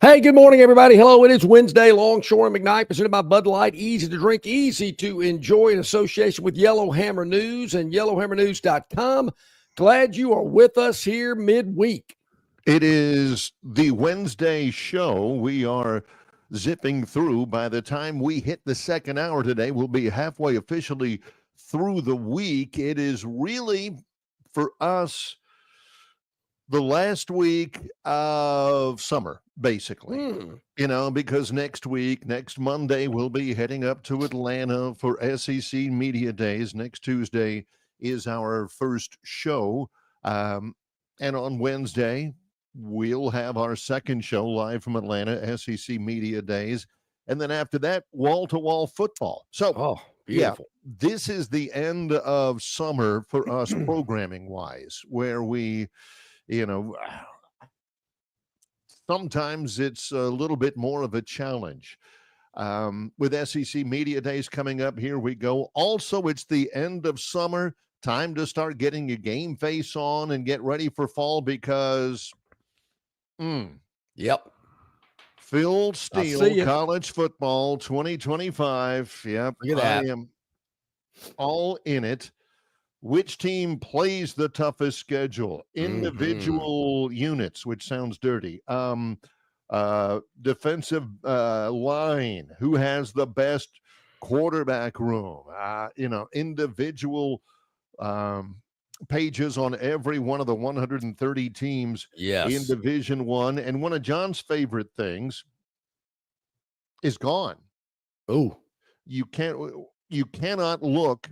Hey, good morning, everybody. Hello, it is Wednesday. Longshore and McKnight, presented by Bud Light. Easy to drink, easy to enjoy in association with Yellowhammer News and yellowhammernews.com. Glad you are with us here midweek. It is the Wednesday show. We are zipping through. By the time we hit the second hour today, we'll be halfway officially through the week. It is really, for us, the last week of summer, basically. Because next Monday, we'll be heading up to Atlanta for SEC Media Days. Next Tuesday is our first show. And on Wednesday, we'll have our second show live from Atlanta, SEC Media Days. And then after that, wall-to-wall football. So, beautiful. Yeah, this is the end of summer for us programming-wise, where we, sometimes it's a little bit more of a challenge. With SEC Media Days coming up, here we go. Also, it's the end of summer. Time to start getting your game face on and get ready for fall because, Yep. Phil Steele, college football 2025. Yep, look at that. I am all in it. Which team plays the toughest schedule? Individual units, which sounds dirty. Defensive line. Who has the best quarterback room? Individual pages on every one of the 130 teams in Division I. And one of John's favorite things is gone. Oh, you cannot look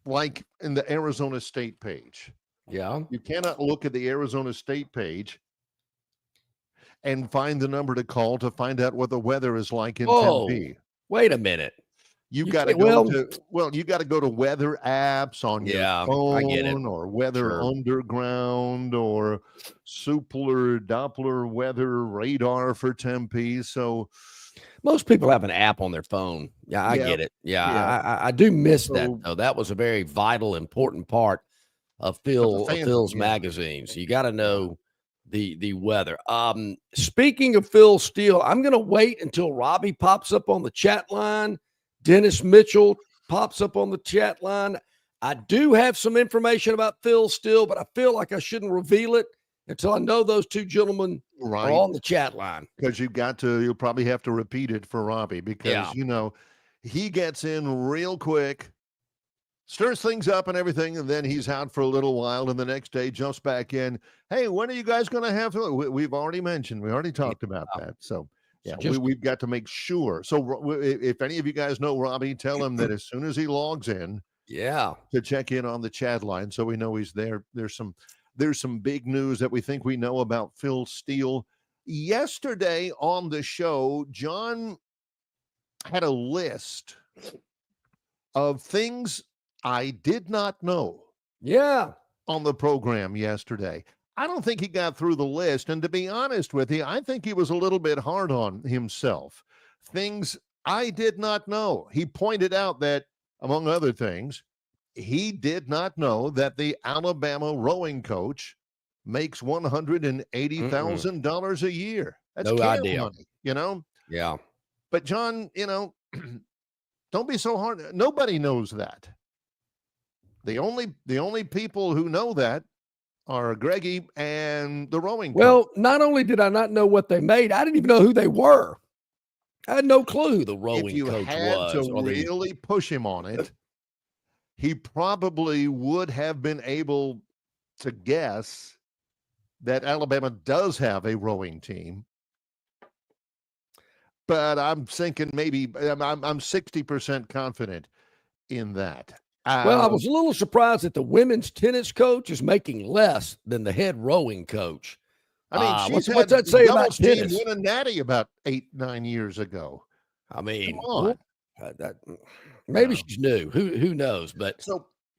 like in the Arizona State page. Yeah. You cannot look at the Arizona State page and find the number to call to find out what the weather is like in Tempe. Wait a minute. You got to go to weather apps on your phone or Weather Underground or Supler Doppler weather radar for Tempe. So most people have an app on their phone. Yeah, I get it. I do miss that, though. That was a very vital, important part of Phil's magazines. You got to know the weather. Speaking of Phil Steele, I'm going to wait until Robbie pops up on the chat line. Dennis Mitchell pops up on the chat line. I do have some information about Phil Steele, but I feel like I shouldn't reveal it until I know those two gentlemen are on the chat line. Because you'll probably have to repeat it for Robbie because, he gets in real quick, stirs things up and everything, and then he's out for a little while, and the next day jumps back in. Hey, when are you guys going to have – we've already mentioned. We already talked about that. So, we've got to make sure. So if any of you guys know Robbie, tell him that as soon as he logs in to check in on the chat line so we know he's there. There's some big news that we think we know about Phil Steele. Yesterday on the show, John had a list of things I did not know. On the program yesterday. I don't think he got through the list. And to be honest with you, I think he was a little bit hard on himself. Things I did not know. He pointed out that, among other things, he did not know that the Alabama rowing coach makes $180,000 a year. That's no idea. Money, Yeah. But John, don't be so hard. Nobody knows that. The only people who know that are Greggy and the rowing coach. Not only did I not know what they made, I didn't even know who they were. I had no clue who the rowing coach was. If you had to really push him on it, he probably would have been able to guess that Alabama does have a rowing team. But I'm thinking maybe I'm 60% confident in that. I was a little surprised that the women's tennis coach is making less than the head rowing coach. I mean, what's that say about tennis? Won a natty about 8-9 years ago. I mean, come on. Maybe she's new. Who knows? But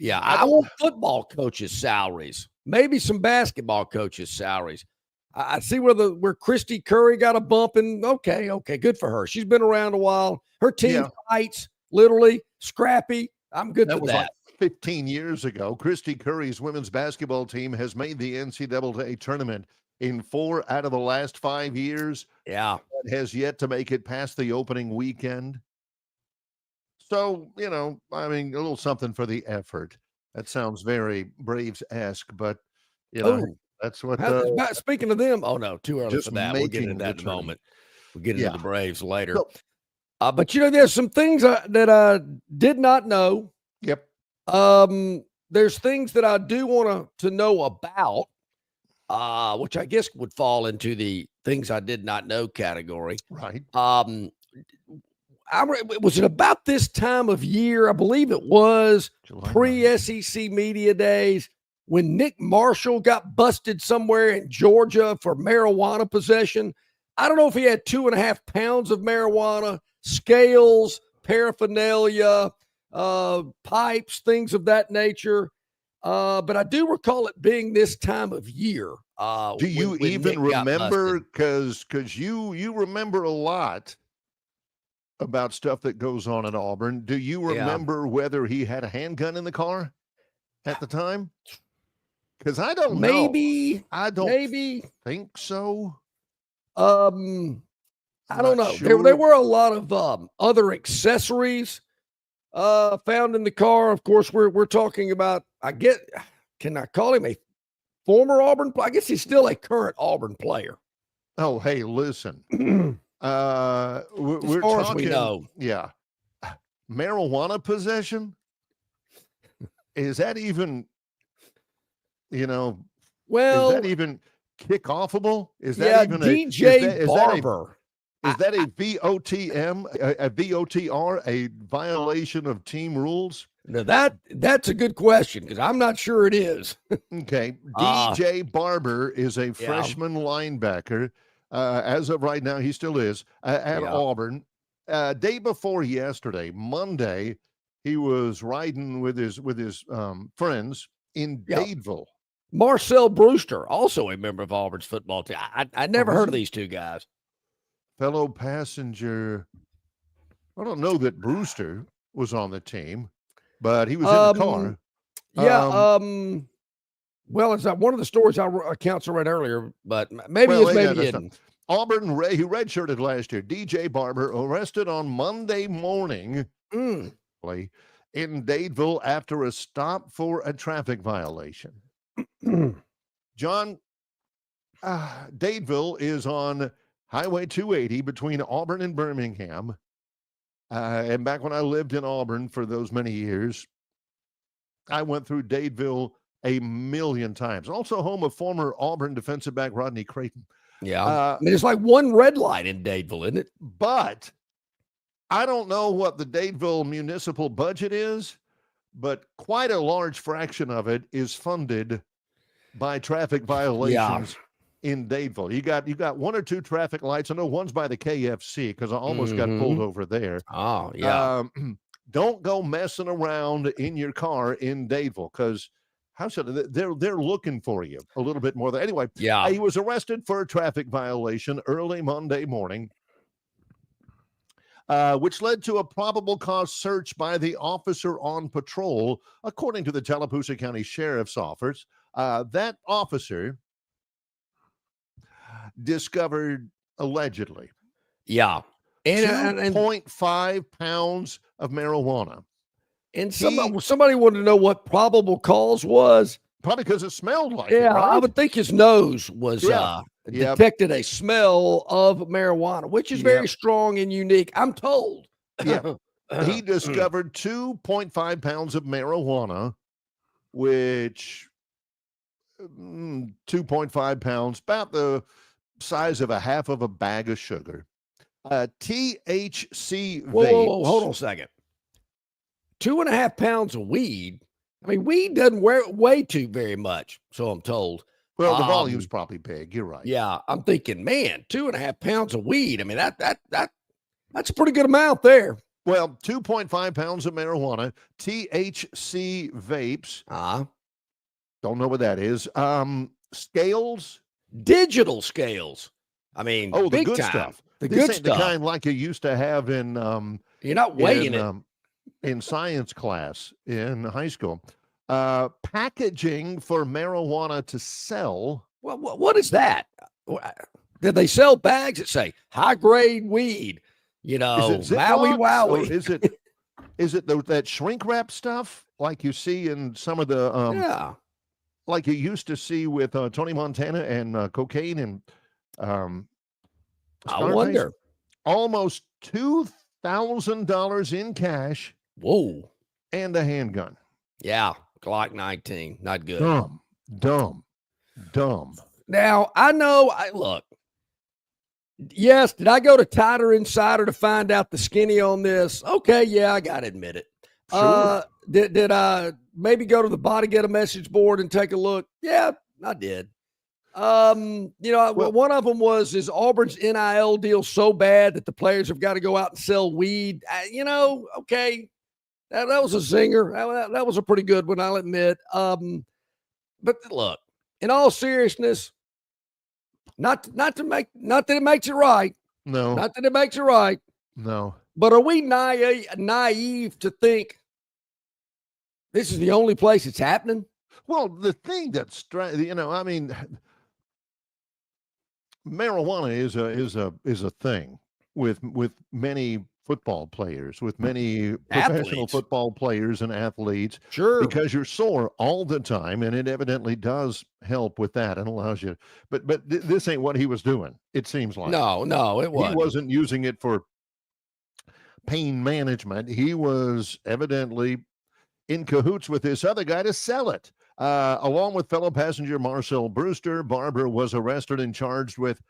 I want football coaches' salaries. Maybe some basketball coaches' salaries. I see where Christy Curry got a bump, and okay, good for her. She's been around a while. Her team fights, literally scrappy. I'm good with that. Like 15 years ago, Christy Curry's women's basketball team has made the NCAA tournament in 4 out of the last 5 years. Yeah. But has yet to make it past the opening weekend. So, I mean, a little something for the effort. That sounds very Braves-esque, but, that's what speaking of them, oh, no, too early for just that. We'll get into making that the in a moment. We'll get Yeah. into the Braves later. So But, there's some things that I did not know. Yep. There's things that I do want to know about, which I guess would fall into the things I did not know category. Right. Was it about this time of year? I believe it was pre-SEC media days when Nick Marshall got busted somewhere in Georgia for marijuana possession. I don't know if he had 2.5 pounds of marijuana, scales, paraphernalia, pipes, things of that nature. But I do recall it being this time of year. Do you even remember? Because you remember a lot about stuff that goes on at Auburn. Do you remember whether he had a handgun in the car at the time? Because I don't know. I don't think so. I don't know. Sure. There were a lot of other accessories found in the car. Of course, we're talking about, can I call him a former Auburn player? I guess he's still a current Auburn player. Oh, hey, listen. We're talking, as we know. Yeah. Marijuana possession? Is that even, well, is that even kick-offable? Is that even DJ Barber? Is that a VOTM, a VOTR, a violation of team rules? Now that's a good question because I'm not sure it is. Okay. DJ Barber is a freshman linebacker. As of right now, he still is at Auburn. Day before yesterday, Monday, he was riding with his friends in Dadeville. Marcel Brewster, also a member of Auburn's football team. I never heard of these two guys. Fellow passenger. I don't know that Brewster was on the team, but he was in the car. Well, it's one of the stories accounts I read earlier, but maybe hidden. Auburn, he redshirted last year. DJ Barber arrested on Monday morning in Dadeville after a stop for a traffic violation. John, Dadeville is on Highway 280 between Auburn and Birmingham. And back when I lived in Auburn for those many years, I went through Dadeville a million times. Also home of former Auburn defensive back Rodney Creighton. Yeah. It's like one red light in Dadeville, isn't it? But I don't know what the Dadeville municipal budget is, but quite a large fraction of it is funded by traffic violations in Dadeville. You got one or two traffic lights. I know one's by the KFC because I almost got pulled over there. Oh, yeah. Don't go messing around in your car in Dadeville because they're looking for you a little bit more. Anyway, he was arrested for a traffic violation early Monday morning, which led to a probable cause search by the officer on patrol, according to the Tallapoosa County Sheriff's Office. That officer discovered allegedly 2.5 pounds of marijuana. And somebody wanted to know what probable cause was. Probably because it smelled like it, right? I would think his nose was detected a smell of marijuana, which is very strong and unique, I'm told. He discovered 2.5 pounds of marijuana, which 2.5 pounds, about the size of a half of a bag of sugar. THC vapes. Whoa, hold on a second. 2.5 pounds of weed. I mean, weed doesn't weigh too very much, so I'm told. Well, the volume's probably big. You're right. Yeah, I'm thinking, man, 2.5 pounds of weed. I mean, that's a pretty good amount there. Well, 2.5 pounds of marijuana, THC vapes. Don't know what that is. Scales, digital scales. I mean, the big good time. stuff. The this good ain't stuff. The kind like you used to have in. You're not weighing it. In science class in high school. Packaging for marijuana to sell Well, what is that? Did they sell bags that say high grade weed? Is it Maui Ziplocs, or Wowie. is it that shrink wrap stuff like you see in some of the like you used to see with Tony Montana and cocaine and I wonder. Almost $2,000 in cash. Whoa. And a handgun. Yeah, Glock 19. Not good. Dumb. Now, I know, look, yes, did I go to Tighter Insider to find out the skinny on this? Okay, yeah, I got to admit it. Sure. Did I maybe go to the Body Get a Message board and take a look? Yeah, I did. One of them is Auburn's NIL deal so bad that the players have got to go out and sell weed? Okay. That was a zinger. That was a pretty good one, I'll admit. But look, in all seriousness, not that it makes it right. No. Not that it makes it right. No. But are we naive to think this is the only place it's happening? Well, the thing that's, marijuana is a thing with many football players, with many professional football players and athletes. Sure. Because you're sore all the time, and it evidently does help with that and allows you. But this ain't what he was doing, it seems like. No, it wasn't. He wasn't using it for pain management. He was evidently in cahoots with this other guy to sell it. Along with fellow passenger Marcel Brewster, Barber was arrested and charged with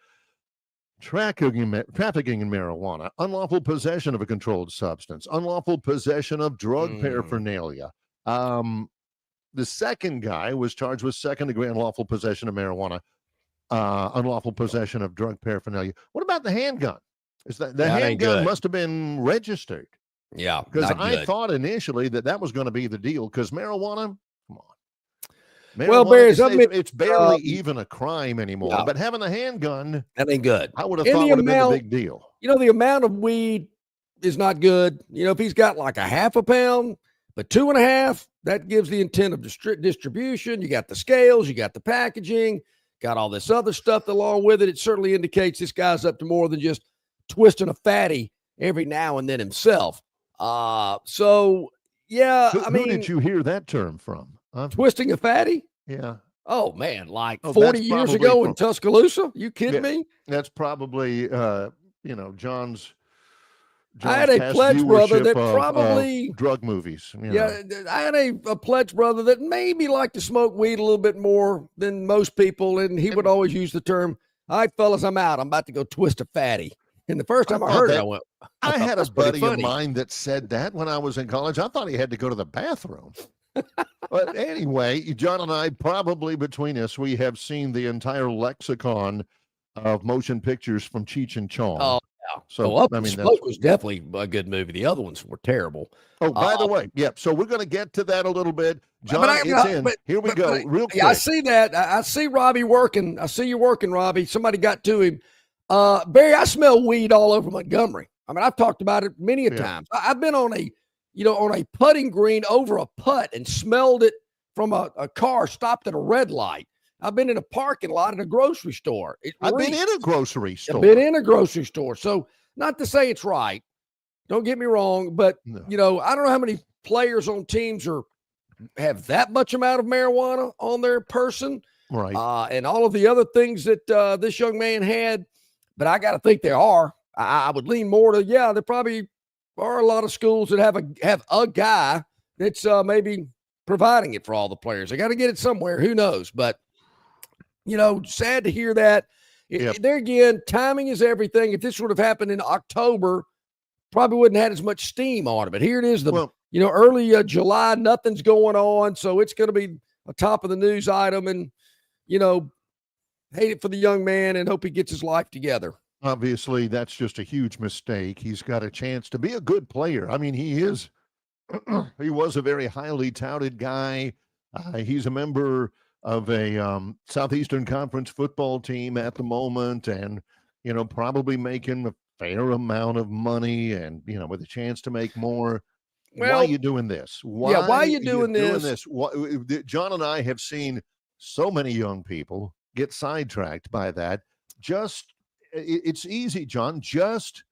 trafficking in marijuana, unlawful possession of a controlled substance, unlawful possession of drug paraphernalia. The second guy was charged with second-degree unlawful possession of marijuana, unlawful possession of drug paraphernalia. What about the handgun? Is that the handgun must have been registered? Yeah, because I thought initially that was going to be the deal. Because marijuana, come on. It's barely even a crime anymore. Yeah. But having a handgun, that ain't good. I would have thought would have been a big deal. The amount of weed is not good. If he's got like a half a pound, but 2.5, that gives the intent of distribution. You got the scales, you got the packaging, got all this other stuff along with it. It certainly indicates this guy's up to more than just twisting a fatty every now and then himself. Who did you hear that term from? Twisting a fatty? Yeah. Oh, man, 40 years ago in Tuscaloosa? You kidding me? That's probably, John's I had a pledge brother that probably drug movies. I had a pledge brother that maybe liked to smoke weed a little bit more than most people, and he would always use the term, "All right, fellas, I'm out. I'm about to go twist a fatty." And the first time I heard it, I had a buddy of mine that said that when I was in college. I thought he had to go to the bathroom. But anyway, John and I, probably between us, we have seen the entire lexicon of motion pictures from Cheech and Chong. Oh, yeah. So Smoke was definitely a good movie. The other ones were terrible. Oh, by the way, so we're going to get to that a little bit. John, here we go, real quick. Yeah, I see that. I see Robbie working. I see you working, Robbie. Somebody got to him. Barry, I smell weed all over Montgomery. I mean, I've talked about it many a times. I've been on a putting green over a putt and smelled it from a car stopped at a red light. I've been in a parking lot at a grocery store. I've been in a grocery store. I've been in a grocery store. So not to say it's right. Don't get me wrong, but I don't know how many players on teams have that much amount of marijuana on their person. Right. And all of the other things that this young man had, but I got to think there are. I would lean more to, there probably are a lot of schools that have a guy that's maybe providing it for all the players. They got to get it somewhere. Who knows? But, sad to hear that. There again, timing is everything. If this would have happened in October, probably wouldn't have had as much steam on it. But here it is, early July, nothing's going on. So it's going to be a top of the news item. And, hate it for the young man and hope he gets his life together. Obviously, that's just a huge mistake. He's got a chance to be a good player. I mean, he was a very highly touted guy. He's a member of a Southeastern Conference football team at the moment and, probably making a fair amount of money and, with a chance to make more. Well, why are you doing this? Why are you doing this? John and I have seen so many young people get sidetracked by that. It's easy, John. Just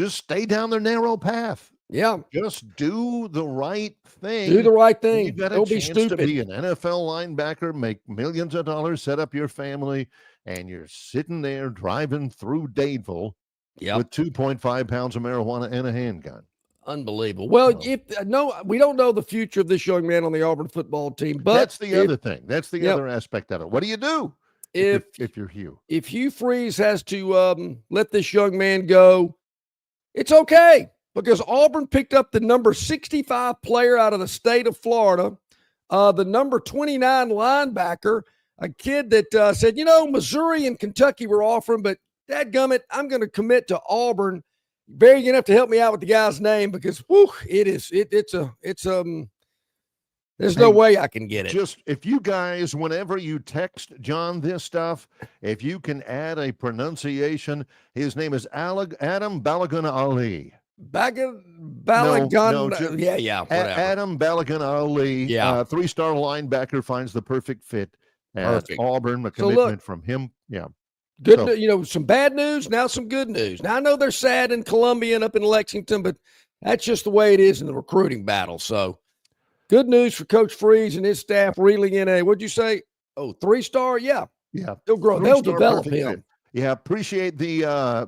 stay down the narrow path. Yeah. Just do the right thing. Do the right thing. You got a chance to be an NFL linebacker, make millions of dollars, set up your family, and you're sitting there driving through Dadeville with 2.5 pounds of marijuana and a handgun. Unbelievable. Well, we don't know the future of this young man on the Auburn football team, but that's the other thing. That's the other aspect of it. What do you do if you're Hugh? If Hugh Freeze has to let this young man go, it's okay, because Auburn picked up the number 65 player out of the state of Florida, the number 29 linebacker, a kid that said, Missouri and Kentucky were offering, but dadgummit, I'm going to commit to Auburn. Barry, you're going to have to help me out with the guy's name, because there's no way I can get it. Just if you guys, whenever you text John this stuff, if you can add a pronunciation, his name is Adam Balagan Ali. Balagan, whatever. Adam Balagan Ali, 3-star linebacker, finds the perfect fit at Auburn. A commitment from him. Yeah. Good, some bad news, now some good news. Now, I know they're sad in Columbia and up in Lexington, but that's just the way it is in the recruiting battle. So, good news for Coach Freeze and his staff reeling in what'd you say? 3-star? Yeah. They'll grow. They'll develop him. Yeah, appreciate the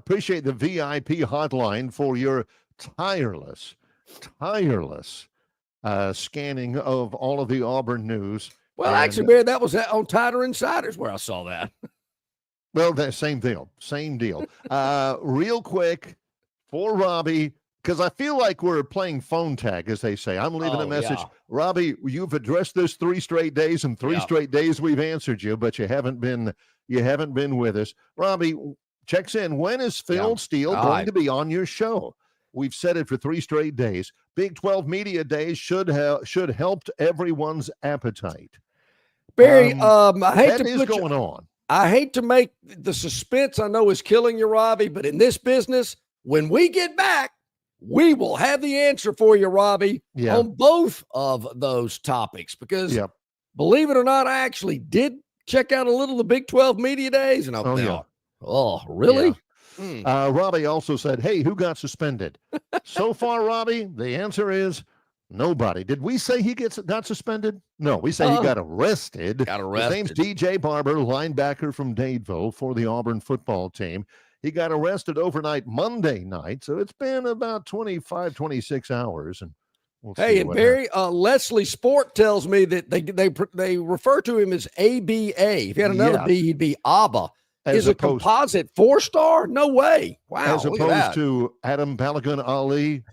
VIP hotline for your tireless scanning of all of the Auburn news. Well, actually, Barry, that was on Tighter Insiders where I saw that. Well, that same deal. Real quick for Robbie, because I feel like we're playing phone tag, as they say. I'm leaving a message. Yeah. Robbie, you've addressed this 3 straight days, and 3 straight days we've answered you, but you haven't been with us. Robbie checks in. When is Phil Steele going to be on your show? We've said it for 3 straight days. Big 12 Media Days should help everyone's appetite. Barry, I hate to put going on. I hate to make the suspense I know is killing you, Robbie, but in this business, when we get back, we will have the answer for you, Robbie, on both of those topics. Because believe it or not, I actually did check out a little of the Big 12 Media Days, and I thought, oh, really? Yeah. Robbie also said, hey, who got suspended? So far, Robbie, the answer is nobody. Did we say he got suspended? No, we say he got arrested. His name's DJ Barber, linebacker from Dadeville for the Auburn football team. He got arrested overnight Monday night, so it's been about 25, 26 hours. And we'll see. And Barry, Leslie Sport tells me that they refer to him as ABA. If he had another B, he'd be ABBA. Is a composite 4-star? No way. Wow. As opposed to Adam Balagan Ali.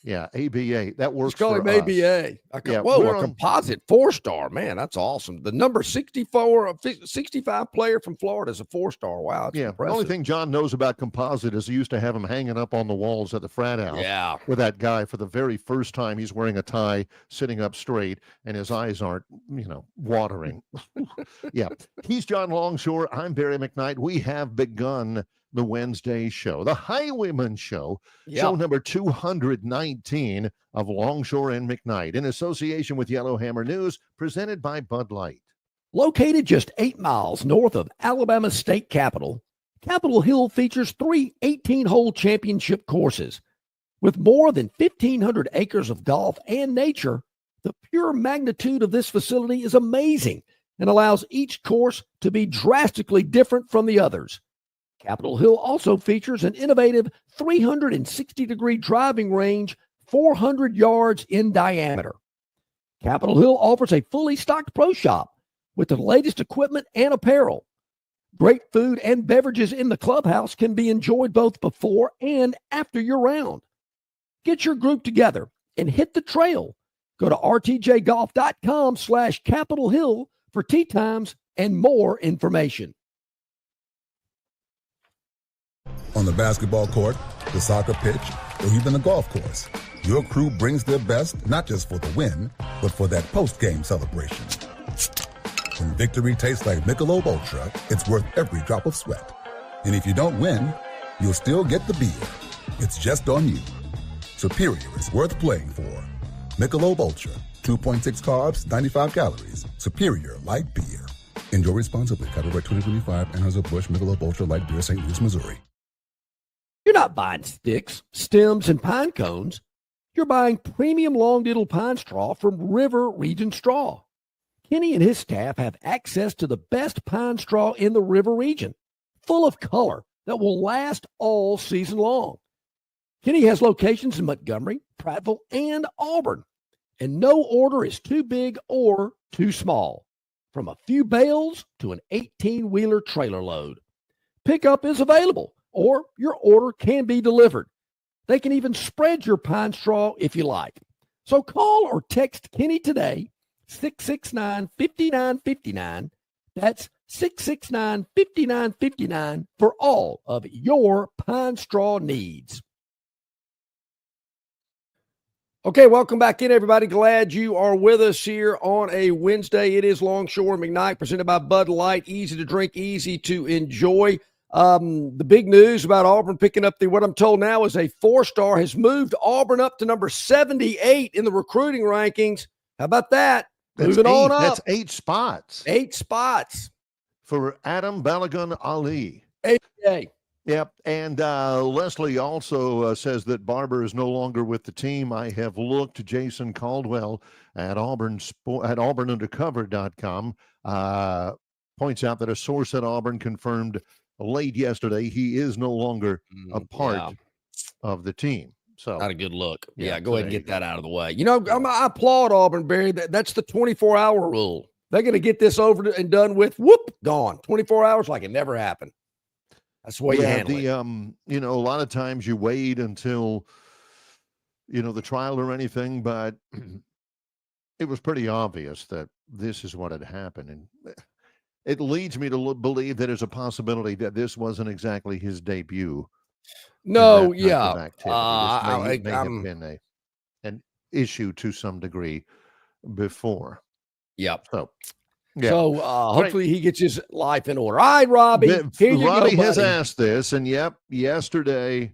Yeah, ABA. That works for us. ABA. A composite 4-star. Man, that's awesome. The number 65 player from Florida is a 4-star. Wow, that's impressive. The only thing John knows about composite is he used to have him hanging up on the walls at the frat house with that guy for the very first time. He's wearing a tie, sitting up straight, and his eyes aren't, watering. He's John Longshore. I'm Barry McKnight. We have begun the Wednesday show, the Highwayman show, show number 219 of Longshore and McKnight, in association with Yellowhammer News, presented by Bud Light. Located just 8 miles north of Alabama's state capital, Capitol Hill features 3 18-hole championship courses. With more than 1,500 acres of golf and nature, the pure magnitude of this facility is amazing and allows each course to be drastically different from the others. Capitol Hill also features an innovative 360-degree driving range 400 yards in diameter. Capitol Hill offers a fully stocked pro shop with the latest equipment and apparel. Great food and beverages in the clubhouse can be enjoyed both before and after your round. Get your group together and hit the trail. Go to rtjgolf.com/Capitol Hill for tee times and more information. On the basketball court, the soccer pitch, or even the golf course, your crew brings their best not just for the win, but for that post-game celebration. When victory tastes like Michelob Ultra, it's worth every drop of sweat. And if you don't win, you'll still get the beer. It's just on you. Superior is worth playing for. Michelob Ultra, 2.6 carbs, 95 calories. Superior light beer. Enjoy responsibly. Copyright 2025, Anheuser-Busch, Michelob Ultra Light Beer, St. Louis, Missouri. You're not buying sticks, stems, and pine cones. You're buying premium long-diddle pine straw from River Region Straw. Kenny and his staff have access to the best pine straw in the River region, full of color that will last all season long. Kenny has locations in Montgomery, Prattville, and Auburn, and no order is too big or too small, from a few bales to an 18-wheeler trailer load. Pickup is available, or your order can be delivered. They can even spread your pine straw if you like. So call or text Kenny today, 669-5959. That's 669-5959 for all of your pine straw needs. Okay, welcome back in, everybody. Glad you are with us here on a Wednesday. It is Longshore McKnight, presented by Bud Light. Easy to drink, easy to enjoy. The big news about Auburn picking up what I'm told now is a 4-star has moved Auburn up to number 78 in the recruiting rankings. How about that? Moving on up. That's 8 spots. 8 spots. For Adam Balagun Ali. AJ. Yep. And Leslie also says that Barber is no longer with the team. I have looked. Jason Caldwell at AuburnUndercover.com points out that a source at Auburn confirmed late yesterday he is no longer a part of the team. So not a good look. Yeah, go ahead and get that out of the way. You know, I applaud Auburn, Barry. That's the 24-hour rule. They're going to get this over and done with. Whoop, gone. 24 hours like it never happened. That's the way you handle it. You know, a lot of times you wait until, the trial or anything, but it was pretty obvious that this is what had happened. And it leads me to believe that there's a possibility that this wasn't exactly his debut. No, This may have been an issue to some degree before. Yep. So, hopefully he gets his life in order. All right, Robbie. Robbie has asked this, and yesterday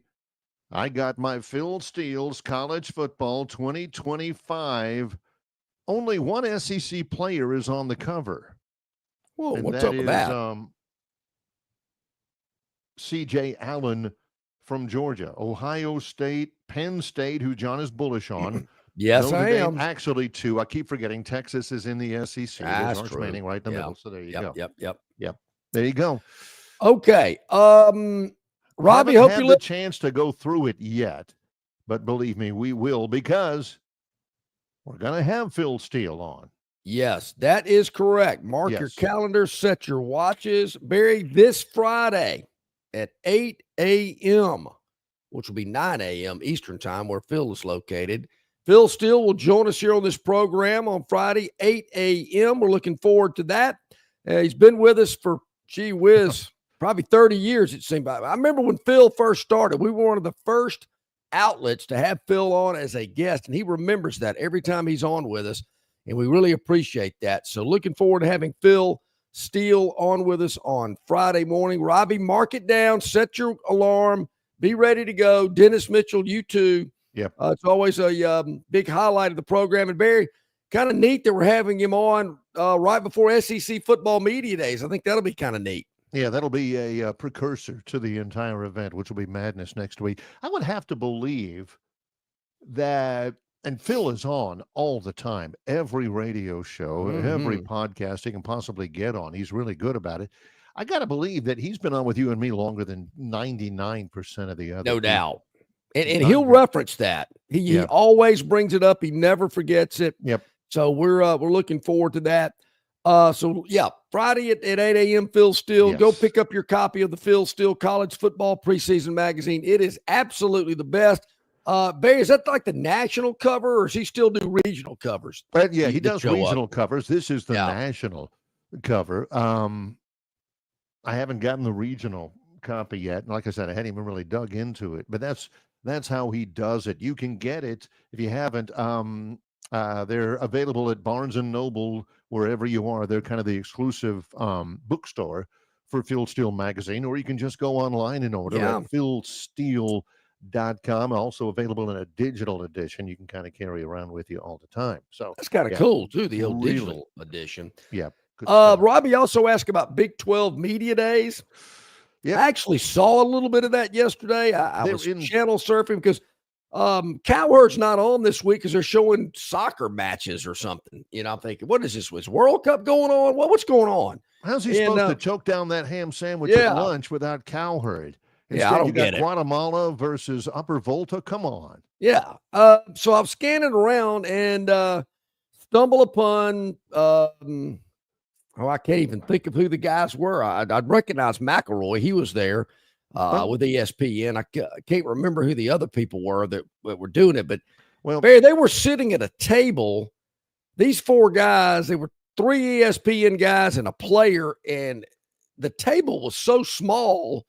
I got my Phil Steele's College Football 2025. Only one SEC player is on the cover. Whoa, what's up with that? C.J. Allen from Georgia, Ohio State, Penn State, who John is bullish on. Yes, I am. Actually, 2. I keep forgetting Texas is in the SEC. That's Arch true. Manning right in the middle. So there you go. Yep. There you go. Okay. Robbie, hope you had the chance to go through it yet, but believe me, we will, because we're going to have Phil Steele on. Yes, that is correct. Mark your calendar, set your watches. Barry, this Friday at 8 a.m., which will be 9 a.m. Eastern time, where Phil is located. Phil Steele will join us here on this program on Friday, 8 a.m. We're looking forward to that. He's been with us for, gee whiz, probably 30 years, it seemed. I remember when Phil first started, we were one of the first outlets to have Phil on as a guest, and he remembers that every time he's on with us, and we really appreciate that. So looking forward to having Phil Steele on with us on Friday morning. Robbie, mark it down, set your alarm, be ready to go. Dennis Mitchell, you too. Yep. It's always a big highlight of the program. And Barry, kind of neat that we're having him on right before SEC football media days. I think that'll be kind of neat. Yeah, that'll be a precursor to the entire event, which will be madness next week. I would have to believe that, and Phil is on all the time, every radio show, every podcast he can possibly get on. He's really good about it. I got to believe that he's been on with you and me longer than 99% of the other. No doubt. And he'll reference that. He always brings it up. He never forgets it. Yep. So we're looking forward to that. Friday at 8 a.m. Phil Steele. Yes. Go pick up your copy of the Phil Steele College Football Preseason Magazine. It is absolutely the best. Barry, is that like the national cover, or does he still do regional covers? But he does regional covers. This is the national cover. I haven't gotten the regional copy yet. Like I said, I hadn't even really dug into it, but that's how he does it. You can get it if you haven't. They're available at Barnes & Noble, wherever you are. They're kind of the exclusive bookstore for Phil Steele magazine, or you can just go online and order at philsteele.com. Also available in a digital edition you can kind of carry around with you all the time. So that's kind of cool too, the old digital edition. Yeah. Robbie also asked about Big 12 media days. Yep. I actually saw a little bit of that yesterday. I was channel surfing because Cowherd's not on this week because they're showing soccer matches or something. I'm thinking, what is this? Was World Cup going on? What's going on? How's he supposed to choke down that ham sandwich at lunch without Cowherd? Instead, I don't you get got Guatemala versus Upper Volta. Come on. Yeah. So I'm scanning around and stumble upon I can't even think of who the guys were. I'd recognize McElroy. He was there with ESPN. I can't remember who the other people were that were doing it. But, Barry, they were sitting at a table. These four guys, they were three ESPN guys and a player, and the table was so small.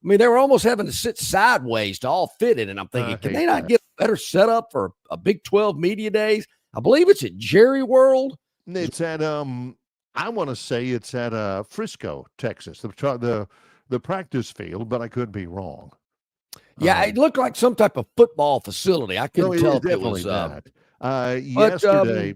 I mean, they were almost having to sit sideways to all fit in. And I'm thinking, can they not get a better setup for a Big 12 media days? I believe it's at Jerry World. It's at I want to say it's at Frisco, Texas, the practice field, but I could be wrong. Yeah, it looked like some type of football facility. I couldn't tell if it was that. Yesterday,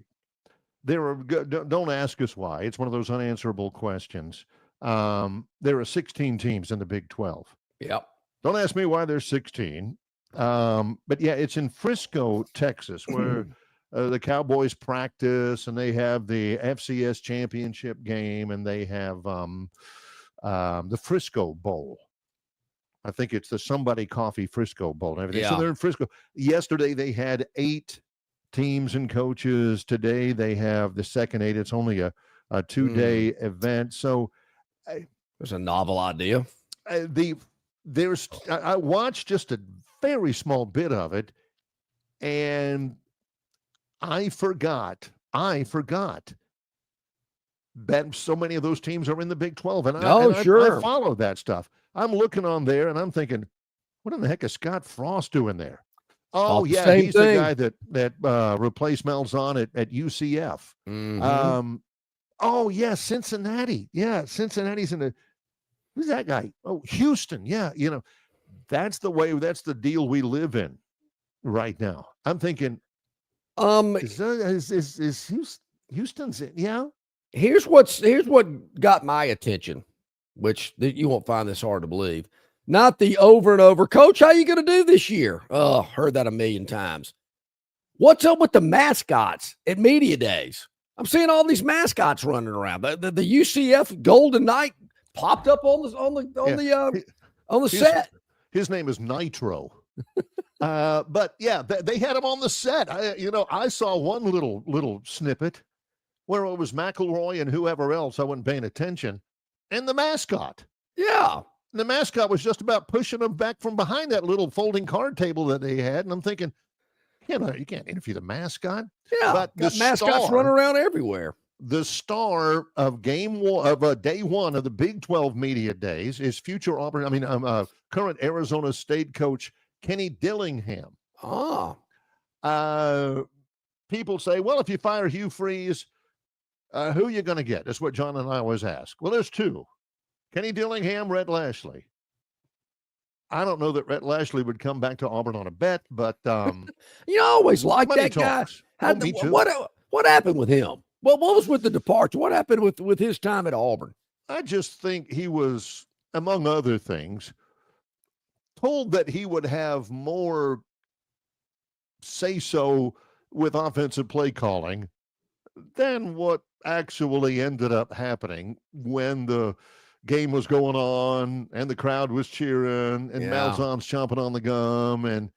there were. Don't ask us why. It's one of those unanswerable questions. There are 16 teams in the Big 12. Yep. Don't ask me why there's 16. But yeah, it's in Frisco, Texas, where the Cowboys practice, and they have the FCS championship game, and they have the Frisco Bowl. I think it's the Somebody Coffee Frisco Bowl and everything. Yeah. So they're in Frisco. Yesterday, they had 8 teams and coaches. Today, they have the second 8. It's only a 2-day event. So there's a novel idea. I watched just a very small bit of it, and I forgot that so many of those teams are in the Big 12. And I follow that stuff. I'm looking on there, and I'm thinking, what in the heck is Scott Frost doing there? Oh, yeah, he's the guy that replaced Malzahn at UCF. Mm-hmm. Oh, yeah, Cincinnati. Yeah, Cincinnati's in the – who's that guy? Oh, Houston. Yeah, that's the deal we live in right now. I'm thinking – is Houston's in? Yeah. Here's what got my attention, which you won't find this hard to believe. Not the over and over, Coach, how you going to do this year? Oh, heard that a million times. What's up with the mascots at media days? I'm seeing all these mascots running around. The UCF Golden Knight popped up on the set. His name is Nitro. But yeah, they had him on the set. I saw one little snippet where it was McElroy and whoever else. I wasn't paying attention, and the mascot. Yeah, and the mascot was just about pushing them back from behind that little folding card table that they had. And I'm thinking, you can't interview the mascot. Yeah, but the mascots run around everywhere. The star of day one of the Big 12 media days is current Arizona State coach Kenny Dillingham. People say, well, if you fire Hugh Freeze, who are you going to get? That's what John and I always ask. Well, there's 2. Kenny Dillingham, Rhett Lashley. I don't know that Rhett Lashley would come back to Auburn on a bet, but you always like that guy. What happened with him? What was with the departure? What happened with his time at Auburn? I just think he was, among other things, told that he would have more say-so with offensive play calling than what actually ended up happening when the game was going on and the crowd was cheering and Malzahn's chomping on the gum, and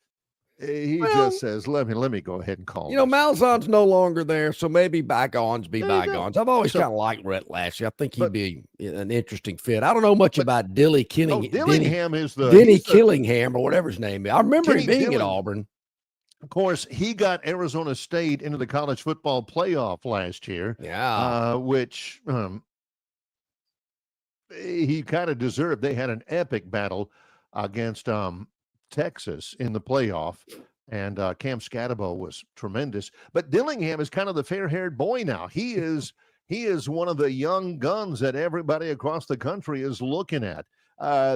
he just says, let me go ahead and call. Malzahn's no longer there, so maybe bygones be bygones. I've always kind of liked Rhett Lashley. I think he'd be an interesting fit. I don't know much about Dillingham is Denny Killingham or whatever his name is. I remember him being at Auburn. Of course, he got Arizona State into the college football playoff last year. Yeah, which he kind of deserved. They had an epic battle against Texas in the playoff, and Cam Scatabo was tremendous. But Dillingham is kind of the fair-haired boy now. He is one of the young guns that everybody across the country is looking at.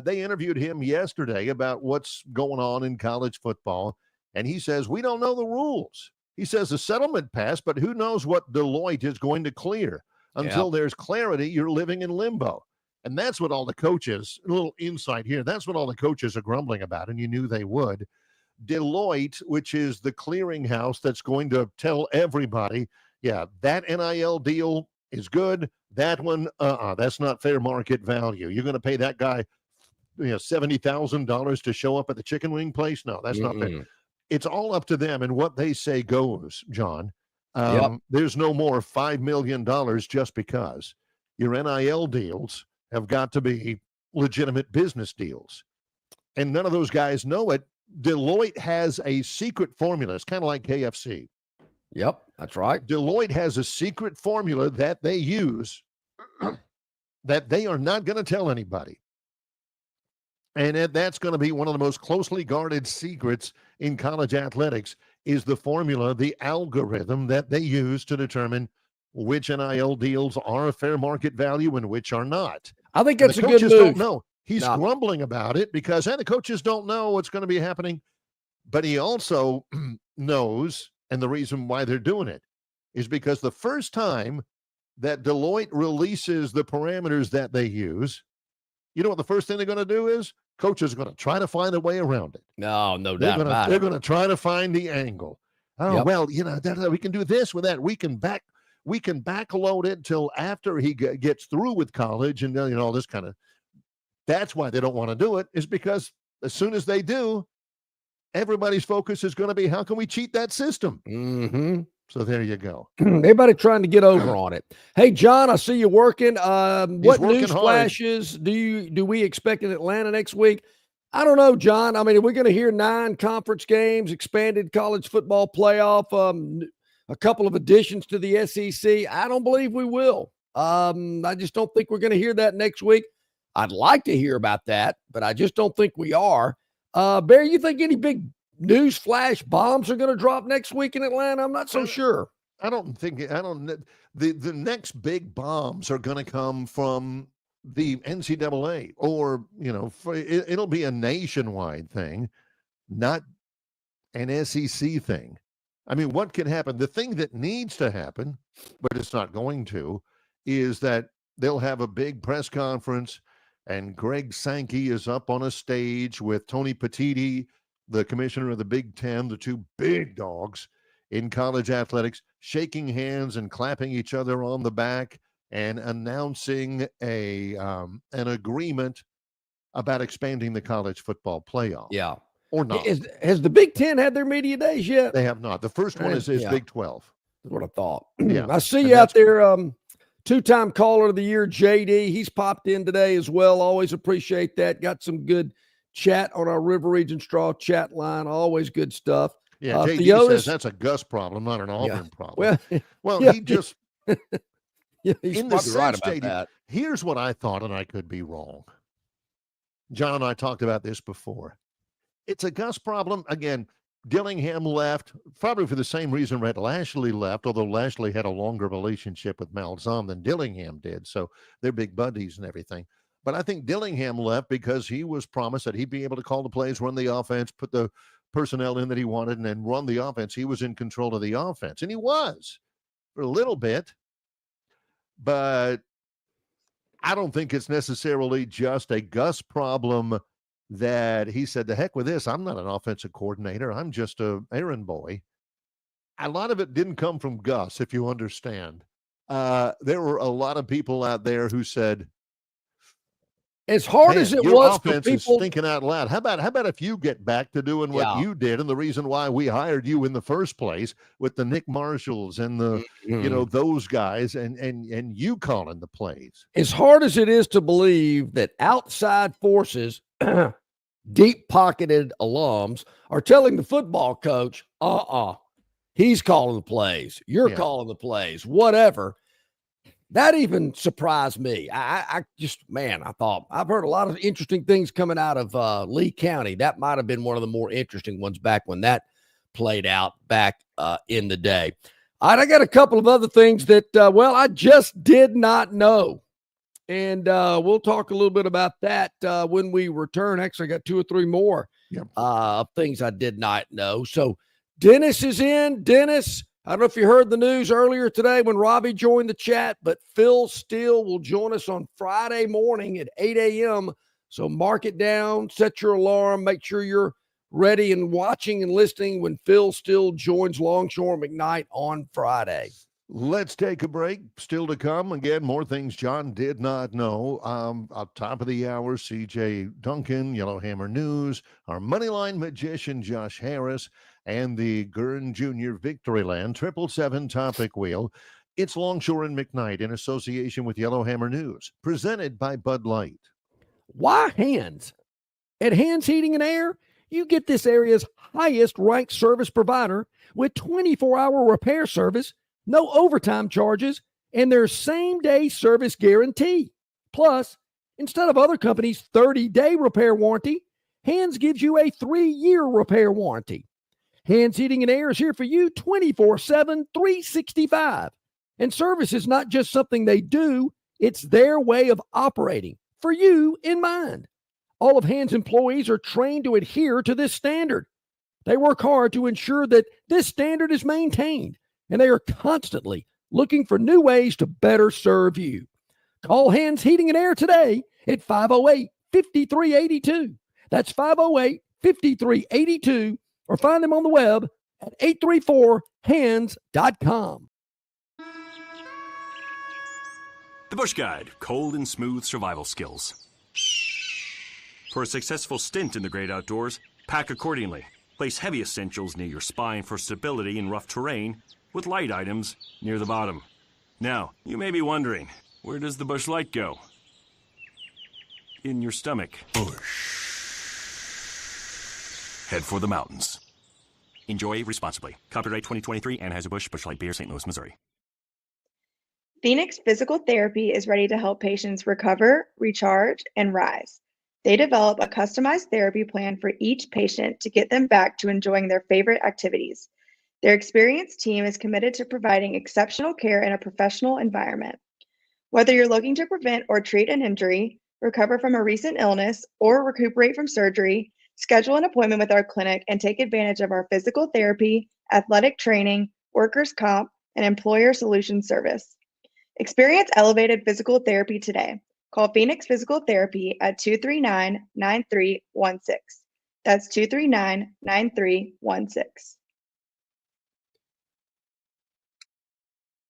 They interviewed him yesterday about what's going on in college football, and he says, we don't know the rules. He says the settlement passed, but who knows what Deloitte is going to clear. Until there's clarity, you're living in limbo. And that's what all the coaches, a little insight here, that's what all the coaches are grumbling about, and you knew they would. Deloitte, which is the clearinghouse that's going to tell everybody, yeah, that NIL deal is good. That one, that's not fair market value. You're going to pay that guy $70,000 to show up at the chicken wing place? No, that's not fair. It's all up to them, and what they say goes, John. There's no more $5 million just because. Your NIL deals have got to be legitimate business deals. And none of those guys know it. Deloitte has a secret formula. It's kind of like KFC. Yep, that's right. Deloitte has a secret formula that they use that they are not going to tell anybody. And that's going to be one of the most closely guarded secrets in college athletics is the formula, the algorithm that they use to determine which NIL deals are a fair market value and which are not. I think that's a good move. Don't know. He's grumbling about it because the coaches don't know what's going to be happening. But he also knows, and the reason why they're doing it is because the first time that Deloitte releases the parameters that they use, you know what the first thing they're going to do is? Coaches are going to try to find a way around it. No doubt about it. They're going to try to find the angle. Oh, well, we can do this with that. We can backload it till after he gets through with college and all this kind of. That's why they don't want to do it, is because as soon as they do, everybody's focus is going to be, how can we cheat that system? Mm-hmm. So there you go. Everybody trying to get over on it. Hey, John, I see you working. What news flashes do we expect in Atlanta next week? I don't know, John. I mean, we're going to hear 9 conference games, expanded college football playoff, a couple of additions to the SEC. I don't believe we will. I just don't think we're going to hear that next week. I'd like to hear about that, but I just don't think we are. Barry, you think any big news flash bombs are going to drop next week in Atlanta? I'm not so sure. The next big bombs are going to come from the NCAA or, it'll be a nationwide thing, not an SEC thing. I mean, what can happen? The thing that needs to happen, but it's not going to, is that they'll have a big press conference and Greg Sankey is up on a stage with Tony Petitti, the commissioner of the Big Ten, the two big dogs in college athletics, shaking hands and clapping each other on the back and announcing an agreement about expanding the college football playoff. Yeah. Or not. Has the Big Ten had their media days yet? They have not. The first one is Big 12. That's what I thought. Yeah. I see you out there, 2-time caller of the year, JD. He's popped in today as well. Always appreciate that. Got some good chat on our River Region Straw chat line. Always good stuff. Yeah, JD says that's a Gus problem, not an Auburn problem. Well, he just he's in the sense, right about JD, that. Here's what I thought, and I could be wrong. John and I talked about this before. It's a Gus problem. Again, Dillingham left, probably for the same reason Red Lashley left, although Lashley had a longer relationship with Malzahn than Dillingham did, so they're big buddies and everything. But I think Dillingham left because he was promised that he'd be able to call the plays, run the offense, put the personnel in that he wanted, and then run the offense. He was in control of the offense, and he was for a little bit. But I don't think it's necessarily just a Gus problem that he said, the heck with this. I'm not an offensive coordinator. I'm just a errand boy. A lot of it didn't come from Gus, if you understand. There were a lot of people out there who said, as hard as it your was offense for people, is thinking out loud. How about if you get back to doing what you did, and the reason why we hired you in the first place with the Nick Marshalls and the those guys, and you calling the plays. As hard as it is to believe that outside forces, deep-pocketed alums, are telling the football coach, he's calling the plays, you're calling the plays, whatever. That even surprised me. I thought I've heard a lot of interesting things coming out of Lee County. That might have been one of the more interesting ones back when that played out back in the day. All right, I got a couple of other things that, I just did not know. And we'll talk a little bit about that when we return. Actually, I got 2 or 3 more things I did not know. So Dennis is in. Dennis, I don't know if you heard the news earlier today when Robbie joined the chat, but Phil Steele will join us on Friday morning at 8 a.m. So mark it down, set your alarm, make sure you're ready and watching and listening when Phil Steele joins Longshore McKnight on Friday. Let's take a break. Still to come. Again, more things John did not know. At top of the hour, CJ Duncan, Yellowhammer News, our Moneyline magician, Josh Harris, and the Gurn Jr. Victoryland 777 Topic Wheel. It's Longshore and McKnight in association with Yellowhammer News, presented by Bud Light. Why Hands? At Hands Heating and Air, you get this area's highest ranked service provider with 24-hour repair service, no overtime charges, and their same-day service guarantee. Plus, instead of other companies' 30-day repair warranty, Hands gives you a 3-year repair warranty. Hands Heating and Air is here for you 24/7, 365. And service is not just something they do, it's their way of operating, for you in mind. All of Hands employees are trained to adhere to this standard. They work hard to ensure that this standard is maintained, and they are constantly looking for new ways to better serve you. Call Hands Heating and Air today at 508-5382. That's 508-5382, or find them on the web at 834hands.com. The Bush Guide, cold and smooth survival skills. For a successful stint in the great outdoors, pack accordingly. Place heavy essentials near your spine for stability in rough terrain, with light items near the bottom. Now, you may be wondering, where does the bush light go? In your stomach. Bush. Head for the mountains. Enjoy responsibly. Copyright 2023, Anheuser-Busch, Busch Light Beer, St. Louis, Missouri. Phoenix Physical Therapy is ready to help patients recover, recharge, and rise. They develop a customized therapy plan for each patient to get them back to enjoying their favorite activities. Their experienced team is committed to providing exceptional care in a professional environment. Whether you're looking to prevent or treat an injury, recover from a recent illness, or recuperate from surgery, schedule an appointment with our clinic and take advantage of our physical therapy, athletic training, workers' comp, and employer solutions service. Experience elevated physical therapy today. Call Phoenix Physical Therapy at 239-9316. That's 239-9316.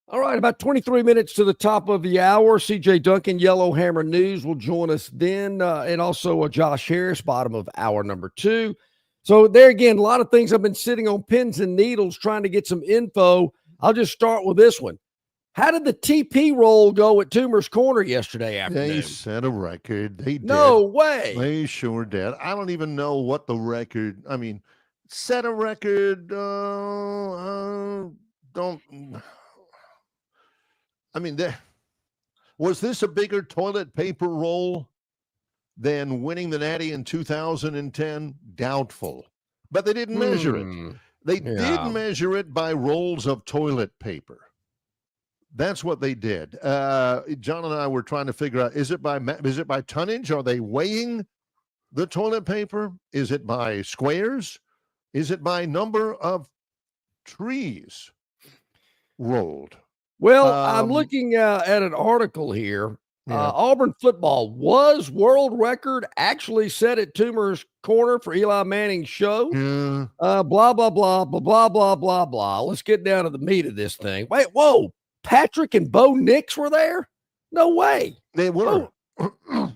All right, about 23 minutes to the top of the hour. CJ Duncan, Yellowhammer News, will join us then, and also Josh Harris, bottom of hour number 2. So there again, a lot of things. I've been sitting on pins and needles trying to get some info. I'll just start with this one. How did the TP roll go at Toomer's Corner yesterday afternoon? They set a record. They did. No way. They sure did. I don't even know what the record, set a record. Was this a bigger toilet paper roll than winning the Natty in 2010? Doubtful. But they didn't measure it. They did measure it by rolls of toilet paper. That's what they did. John and I were trying to figure out, is it by tonnage? Are they weighing the toilet paper? Is it by squares? Is it by number of trees rolled? Well, I'm looking at an article here. Yeah. Auburn football was world record actually set at Toomer's Corner for Eli Manning's show. Yeah. Blah, blah, blah, blah, blah, blah, blah, blah. Let's get down to the meat of this thing. Wait, whoa. Patrick and Bo Nix were there? No way. They were. I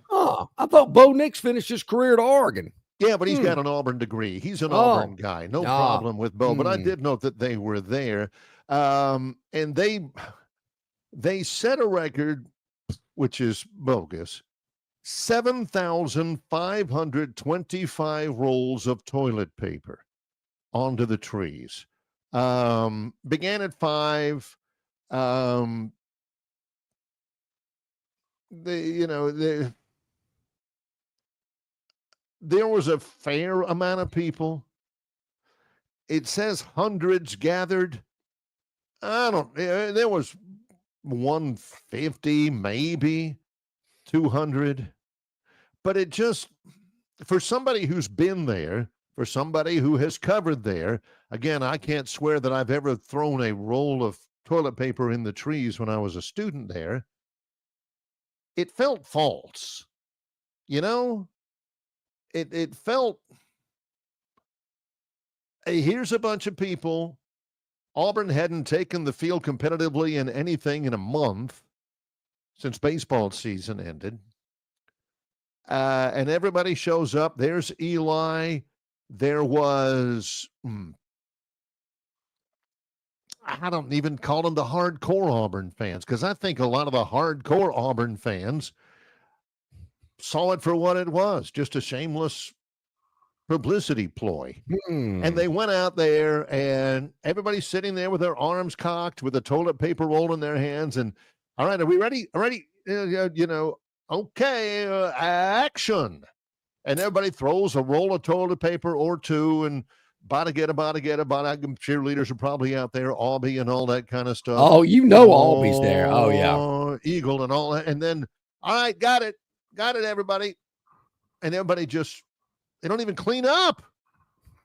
thought Bo Nix finished his career at Oregon. Yeah, but he's got an Auburn degree. He's an Auburn guy. No problem with Bo. But I did note that they were there. And they set a record, which is bogus, 7,525 rolls of toilet paper onto the trees. Began at 5. There was a fair amount of people. It says hundreds gathered. There was 150, maybe 200. But it just, for somebody who's been there, for somebody who has covered there. Again, I can't swear that I've ever thrown a roll of toilet paper in the trees when I was a student there. It felt false. You know, it felt, hey, here's a bunch of people. Auburn hadn't taken the field competitively in anything in a month since baseball season ended. And everybody shows up. There's Eli. There was, I don't even call them the hardcore Auburn fans, because I think a lot of the hardcore Auburn fans saw it for what it was, just a shameless publicity ploy. And they went out there, and everybody's sitting there with their arms cocked with a toilet paper roll in their hands. And, all right, are we ready? Ready? Okay, action. And everybody throws a roll of toilet paper or two, and bada get a. Cheerleaders are probably out there, Aubie and all that kind of stuff. Oh, Aubie's there. Oh, yeah. Eagle and all that. And then, all right, got it, everybody. And everybody just, they don't even clean up.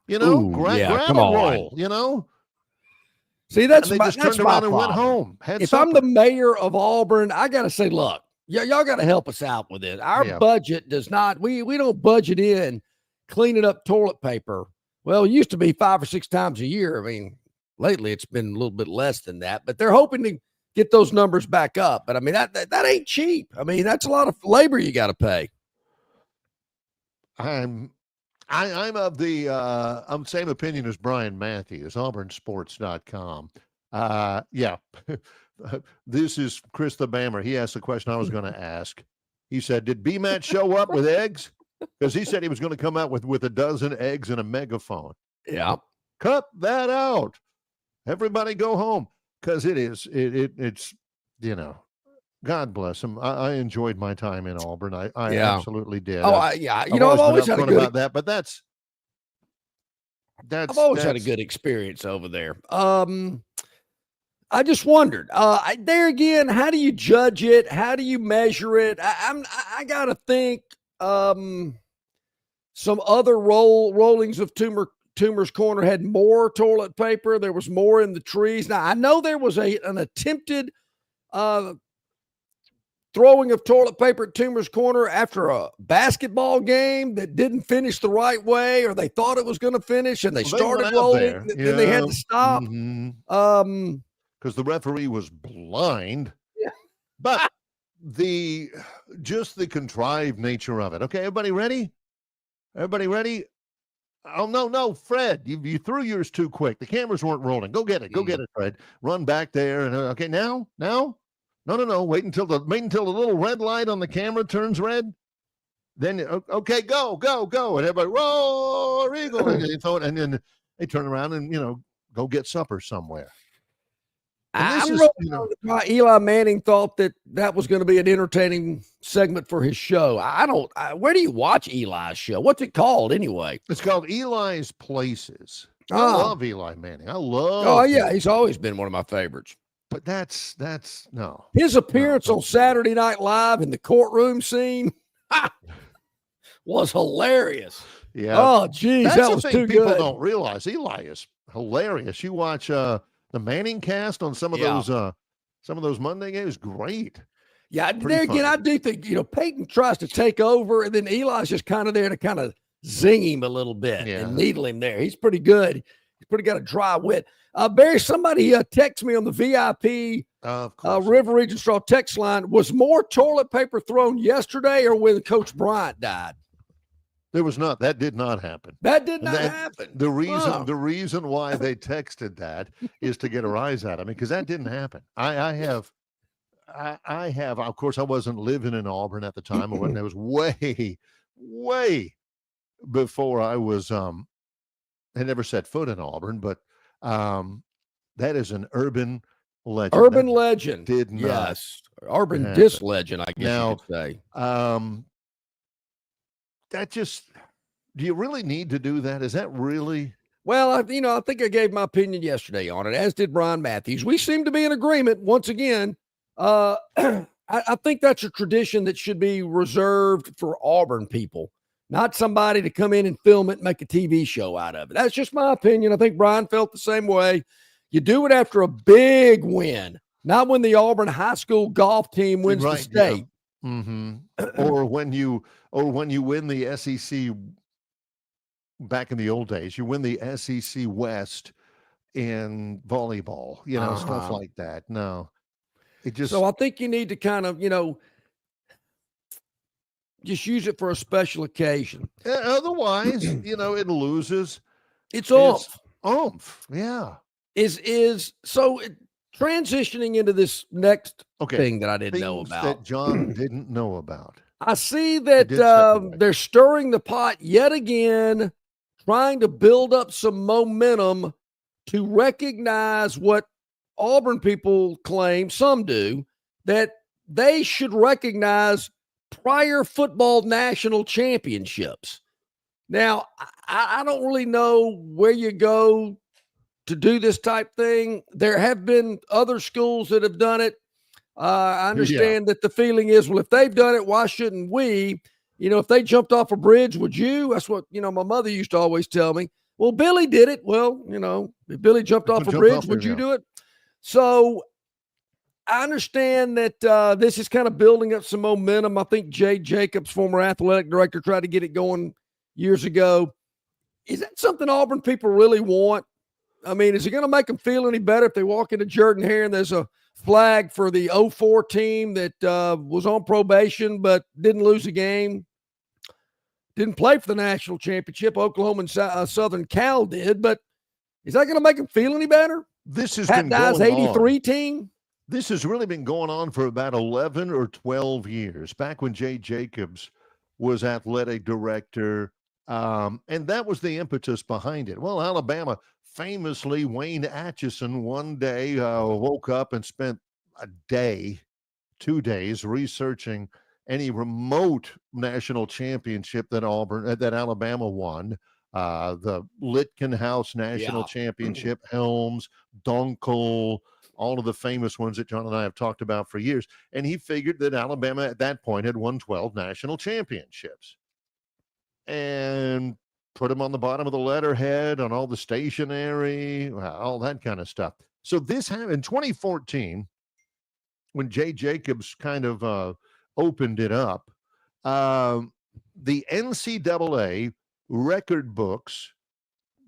Grab a roll, See, that's and they just turned around and went home. If I'm the mayor of Auburn, I got to say, look, y'all got to help us out with it. Our budget does not, we don't budget in cleaning up toilet paper. Well, it used to be 5 or 6 times a year. I mean, lately it's been a little bit less than that, but they're hoping to get those numbers back up. But I mean, that ain't cheap. I mean, that's a lot of labor you got to pay. I'm of the same opinion as Brian Matthews, auburnsports.com. This is Chris the Bammer. He asked the question I was going to ask. He said, did B-Matt show up with eggs? Because he said he was going to come out with a dozen eggs and a megaphone. Yeah. Cut that out. Everybody go home. Because it's God bless him. I enjoyed my time in Auburn. I absolutely did. Oh, I've always had a good about that, but that's I've always had a good experience over there. I just wondered, there again, how do you judge it? How do you measure it? I got to think some other rollings of Toomer's Corner had more toilet paper. There was more in the trees. Now, I know there was an attempted throwing of toilet paper at Toomer's Corner after a basketball game that didn't finish the right way, or they thought it was going to finish and they started rolling. Then they had to stop. Because the referee was blind. Yeah. But the contrived nature of it. Okay, everybody ready? Everybody ready? Oh, no, Fred, you threw yours too quick. The cameras weren't rolling. Go get it. Go get it, Fred. Run back there. And okay, now? No. Wait until the little red light on the camera turns red. Then, okay, go. And everybody, roar, Eagle. And then they turn around and, go get supper somewhere. Why Eli Manning thought that was going to be an entertaining segment for his show. Where do you watch Eli's show? What's it called anyway? It's called Eli's Places. I love Eli Manning. He's always been one of my favorites. But that's no. His appearance on Saturday Night Live in the courtroom scene was hilarious. Yeah. Oh, geez, that was too good. People don't realize Eli is hilarious. You watch the Manning cast on some of those Monday games. Great. Yeah, there again, I do think Peyton tries to take over, and then Eli's just kind of there to kind of zing him a little bit and needle him there. He's pretty good. He's pretty got a dry wit. Barry, somebody texted me on the VIP River Region Straw text line. Was more toilet paper thrown yesterday or when Coach Bryant died? There was not. That did not happen. That did not happen. The reason why they texted that is to get a rise out of me, because that didn't happen. I have. Of course, I wasn't living in Auburn at the time. It was way before I was. I never set foot in Auburn, but that is an urban legend. Urban legend. Did not. Yes. Urban dis legend, I guess you could say. That just, do you really need to do that? Is that really? Well, I think I gave my opinion yesterday on it, as did Brian Matthews. We seem to be in agreement once again. I think that's a tradition that should be reserved for Auburn people. not somebody to come in and film it and make a TV show out of it. That's just my opinion. I think Brian felt the same way. You do it after a big win, not when the Auburn high school golf team wins the state. Yeah. Mm-hmm. or when you win the SEC back in the old days, you win the SEC West in volleyball, stuff like that. No, so I think you need to kind of, just use it for a special occasion. Otherwise, it loses its oomph. Yeah. So transitioning into this next thing that I didn't know about. That John didn't know about. I see that they're stirring the pot yet again, trying to build up some momentum to recognize what Auburn people claim, some do, that they should recognize prior football national championships. Now, I don't really know where you go to do this type thing. There have been other schools that have done it. I understand that the feeling is, well, if they've done it, why shouldn't we? If they jumped off a bridge, would you? That's what, my mother used to always tell me. Well, Billy did it. Well, if Billy jumped off a bridge, would you do it? So I understand that this is kind of building up some momentum. I think Jay Jacobs, former athletic director, tried to get it going years ago. Is that something Auburn people really want? I mean, is it going to make them feel any better if they walk into Jordan-Hare and there's a flag for the 04 team that was on probation but didn't lose a game, didn't play for the national championship? Oklahoma and Southern Cal did, but is that going to make them feel any better? This has Pat been Dye's going 83 on. team? This has really been going on for about 11 or 12 years, back when Jay Jacobs was athletic director. And that was the impetus behind it. Well, Alabama, famously, Wayne Atchison one day woke up and spent a day, 2 days, researching any remote national championship that Alabama won. The Litkin House National Championship, Helms, Dunkel, all of the famous ones that John and I have talked about for years. And he figured that Alabama at that point had won 12 national championships and put them on the bottom of the letterhead, on all the stationery, all that kind of stuff. So this happened in 2014 when Jay Jacobs kind of opened it up. The NCAA record books,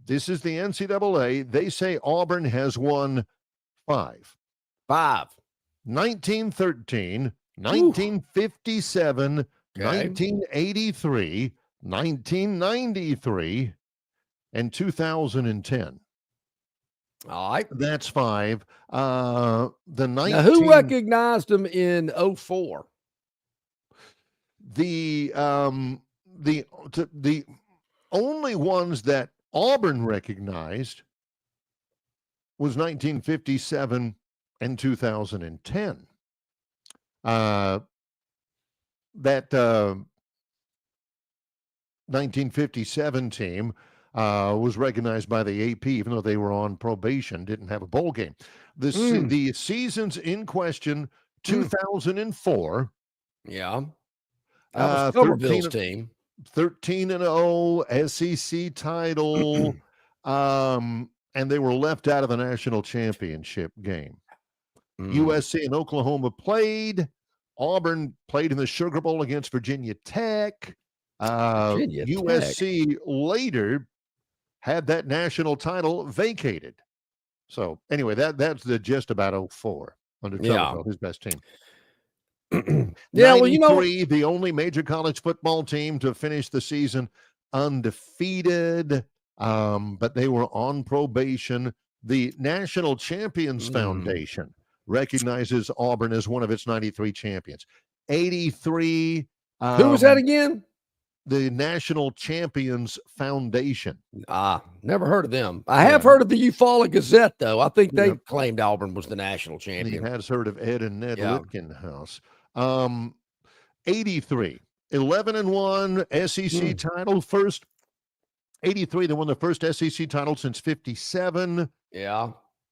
this is the NCAA, they say Auburn has won 5. 1913, 1957, 1983, 1993, and 2010. All right. That's 5. Now, who recognized them in 04? The only ones that Auburn recognized was 1957 and 2010. That 1957 team was recognized by the AP, even though they were on probation, didn't have a bowl game. The seasons in question, 2004. Yeah. That was Somerville's team. 13-0 SEC title. And they were left out of the national championship game. USC and Oklahoma played. Auburn played in the Sugar Bowl against Virginia Tech. USC later had that national title vacated. So anyway, that's the gist about 04 under Somerville, his best team. Yeah, 93, the only major college football team to finish the season undefeated. But they were on probation. The National Champions Foundation recognizes Auburn as one of its 93 champions. 83. Who was that again? The National Champions Foundation. Never heard of them. I have heard of the Eufaula Gazette, though. I think they claimed Auburn was the national champion. He has heard of Ed and Ned Litkin House. 83. 11-1 SEC title. First 83, they won the first SEC title since 57. Yeah.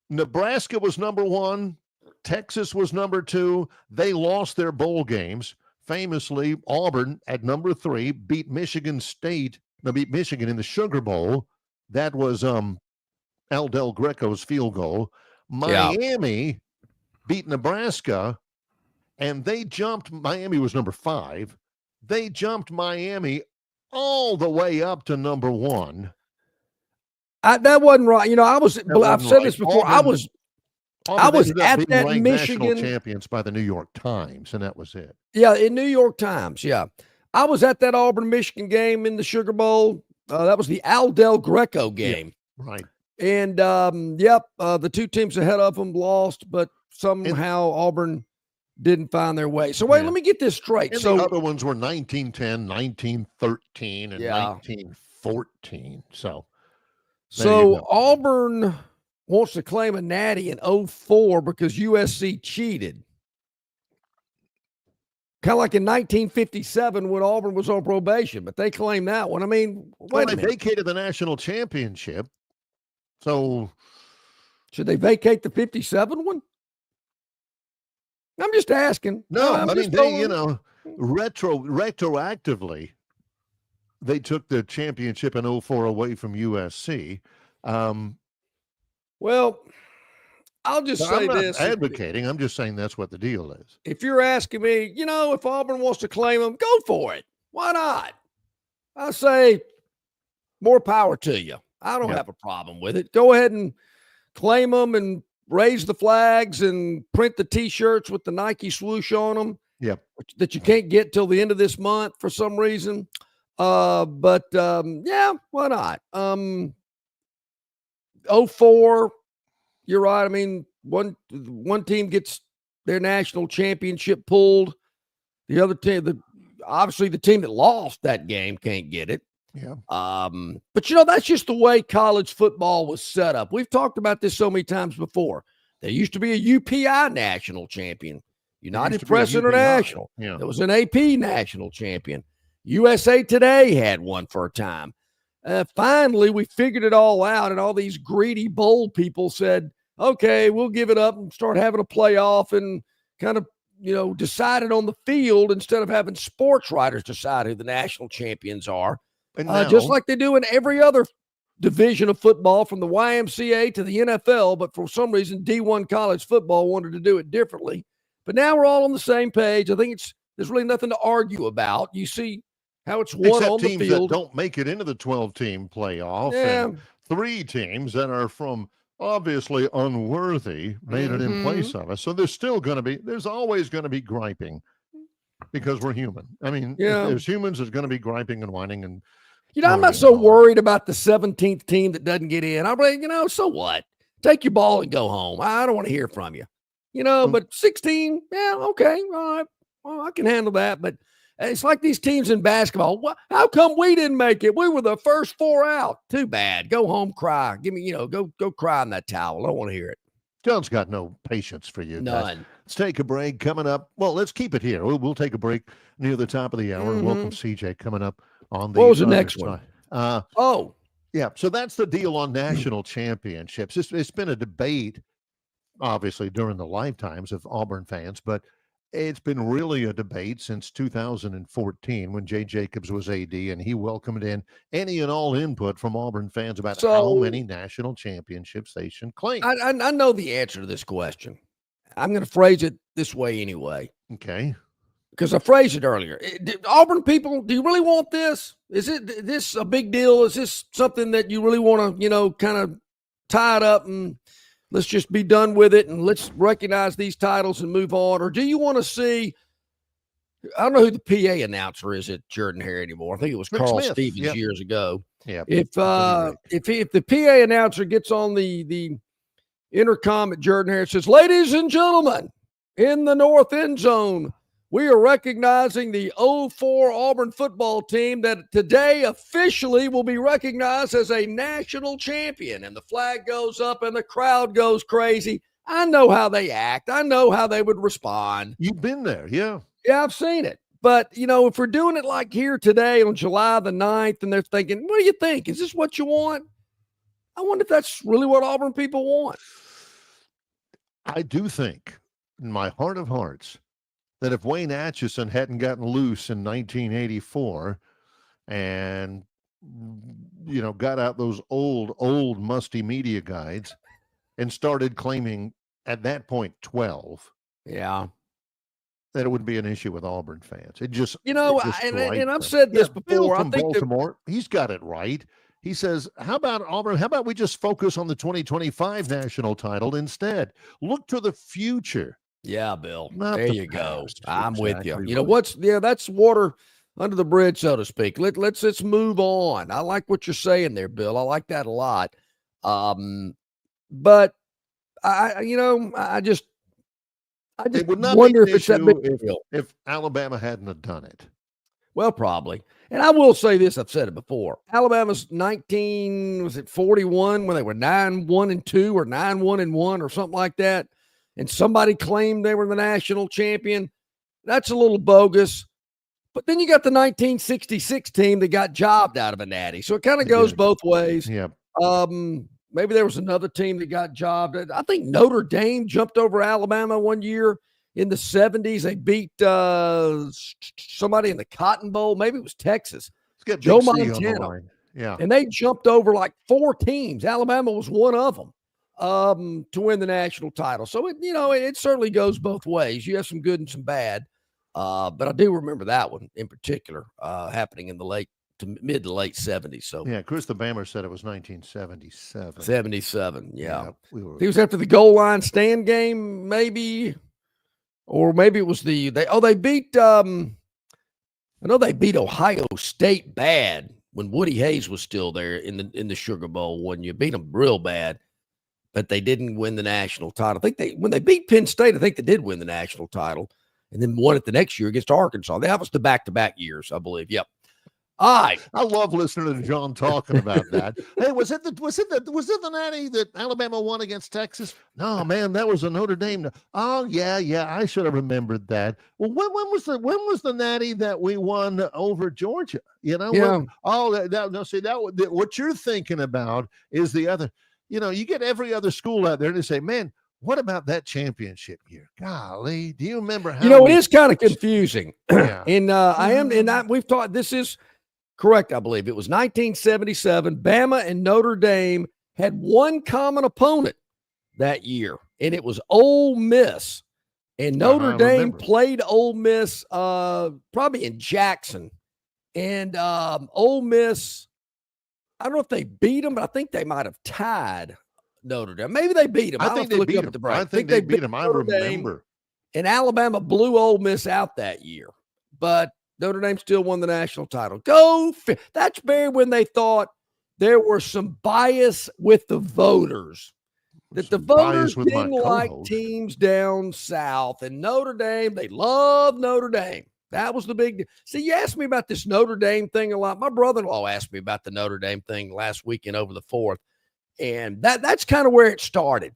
Nebraska was number 1. Texas was number 2. They lost their bowl games. famously, Auburn at number 3 beat Michigan in the Sugar Bowl. That was Al Del Greco's field goal. Miami beat Nebraska, and they jumped. Miami was number 5. They jumped Miami all the way up to number 1. That wasn't right. I've said this before. Auburn I was at that Michigan Michigan champions by the New York Times, and that was it. Yeah, in New York Times. Yeah, I was at that Auburn Michigan game in the Sugar Bowl. That was the Al Del Greco game. Yeah, right. And the two teams ahead of them lost, but somehow Auburn didn't find their way. So wait, let me get this straight. And so the other ones were 1910, 1913, and 1914. So Auburn wants to claim a natty in 2004 because USC cheated. Kind of like in 1957 when Auburn was on probation, but they claim that one. I mean, wait a minute. They vacated the national championship. So should they vacate the 57 one? I'm just asking. No, I mean, retroactively, they took the championship in 2004 away from USC. Well, I'll just say this. I'm not advocating. I'm just saying that's what the deal is. If you're asking me, if Auburn wants to claim them, go for it. Why not? I say more power to you. I don't have a problem with it. Go ahead and claim them and raise the flags and print the T-shirts with the Nike swoosh on them. Yep. That you can't get till the end of this month for some reason. Why not? 2004, you're right. I mean, one team gets their national championship pulled. The other team, obviously the team that lost that game can't get it. Yeah. But that's just the way college football was set up. We've talked about this so many times before. There used to be a UPI national champion, United Press International. Yeah. There was an AP national champion. USA Today had one for a time. Finally, we figured it all out, and all these greedy bowl people said, okay, we'll give it up and start having a playoff and kind of, decide it on the field instead of having sports writers decide who the national champions are. Just like they do in every other division of football, from the YMCA to the NFL, but for some reason D1 college football wanted to do it differently. But now we're all on the same page. I think there's really nothing to argue about. You see how it's won on the field. Teams that don't make it into the 12-team playoff, and 3 teams that are from obviously unworthy made it in place of us. So there's always going to be griping because we're human. I mean, if there's humans, there's going to be griping and whining and. I'm not so worried about the 17th team that doesn't get in. I'm like, so what? Take your ball and go home. I don't want to hear from you. But 16, okay, all right. Well, I can handle that. But it's like these teams in basketball. How come we didn't make it? We were the first 4 out. Too bad. Go home, cry. Give me, go cry in that towel. I don't want to hear it. John's got no patience for you. None. Guys. Let's take a break. Coming up. Well, let's keep it here. We'll take a break near the top of the hour. And welcome CJ coming up on the. What was the next one? Yeah. So that's the deal on national championships. It's been a debate, obviously, during the lifetimes of Auburn fans, but it's been really a debate since 2014 when Jay Jacobs was AD, and he welcomed in any and all input from Auburn fans about how many national championships they should claim. I know the answer to this question. I'm going to phrase it this way anyway. Okay. Because I phrased it earlier. Auburn people, do you really want this? Is this a big deal? Is this something that you really want to, kind of tie it up and let's just be done with it and let's recognize these titles and move on? Or do you want to see, I don't know who the PA announcer is at Jordan-Hare anymore. I think it was Carl Stevens years ago. Yeah. If the PA announcer gets on the intercom at Jordan-Hare and says, ladies and gentlemen, in the north end zone, we are recognizing the 2004 Auburn football team that today officially will be recognized as a national champion. And the flag goes up and the crowd goes crazy. I know how they act. I know how they would respond. You've been there, yeah. Yeah, I've seen it. But, if we're doing it like here today on July the 9th, and they're thinking, what do you think? Is this what you want? I wonder if that's really what Auburn people want. I do think, in my heart of hearts, that if Wayne Atchison hadn't gotten loose in 1984 and, got out those old musty media guides and started claiming at that point 12. Yeah. That it would be an issue with Auburn fans. It just, and I've said this before. Bill from Baltimore, he's got it right. He says, how about Auburn? How about we just focus on the 2025 national title instead? Look to the future. Yeah, Bill. Not there the you go. past. I'm Exactly with you. right. That's water under the bridge, so to speak. Let's move on. I like what you're saying there, Bill. I like that a lot. But I just it would not wonder be if it's that big deal. If Alabama hadn't have done it. Well, probably. And I will say this, I've said it before. Alabama's 41 when they were 9-1-2 or 9-1-1 or something like that. And somebody claimed they were the national champion. That's a little bogus. But then you got the 1966 team that got jobbed out of a natty. So it kind of goes both ways. Yeah. Maybe there was another team that got jobbed. I think Notre Dame jumped over Alabama one year in the 70s. They beat somebody in the Cotton Bowl. Maybe it was Texas. Joe Montana. Yeah. And they jumped over like 4 teams. Alabama was one of them to win the national title. So, it certainly goes both ways. You have some good and some bad. But I do remember that one in particular happening in the mid to late 70s. So yeah, Chris the Bammer said it was 1977. 77, yeah. He was after the goal line stand game, maybe, or maybe it was they beat I know they beat Ohio State bad when Woody Hayes was still there in the Sugar Bowl when you beat them real bad, but they didn't win the national title. I think when they beat Penn State, I think they did win the national title and then won it the next year against Arkansas. That was the back-to-back years, I believe. Yep. All right. I love listening to John talking about that. Hey, was it the natty that Alabama won against Texas? No, man, that was a Notre Dame. Oh, yeah, I should have remembered that. Well, when was the natty that we won over Georgia? Yeah. What you're thinking about is the other. You get every other school out there and they say, man, what about that championship year? Golly, do you remember how? It is kind of confusing. Yeah. And we've taught this is correct, I believe. It was 1977. Bama and Notre Dame had one common opponent that year, and it was Ole Miss. And Notre Dame played Ole Miss probably in Jackson. And Ole Miss, I don't know if they beat them, but I think they might have tied Notre Dame. Maybe they beat them. I think they beat them. I think they beat them. I remember. And Alabama blew Ole Miss out that year. But Notre Dame still won the national title. That's Barry when they thought there were some bias with the voters. That the voters didn't like teams down south. And Notre Dame, they love Notre Dame. That was the big deal. See, you asked me about this Notre Dame thing a lot. My brother-in-law asked me about the Notre Dame thing last weekend over the 4th. And that's kind of where it started.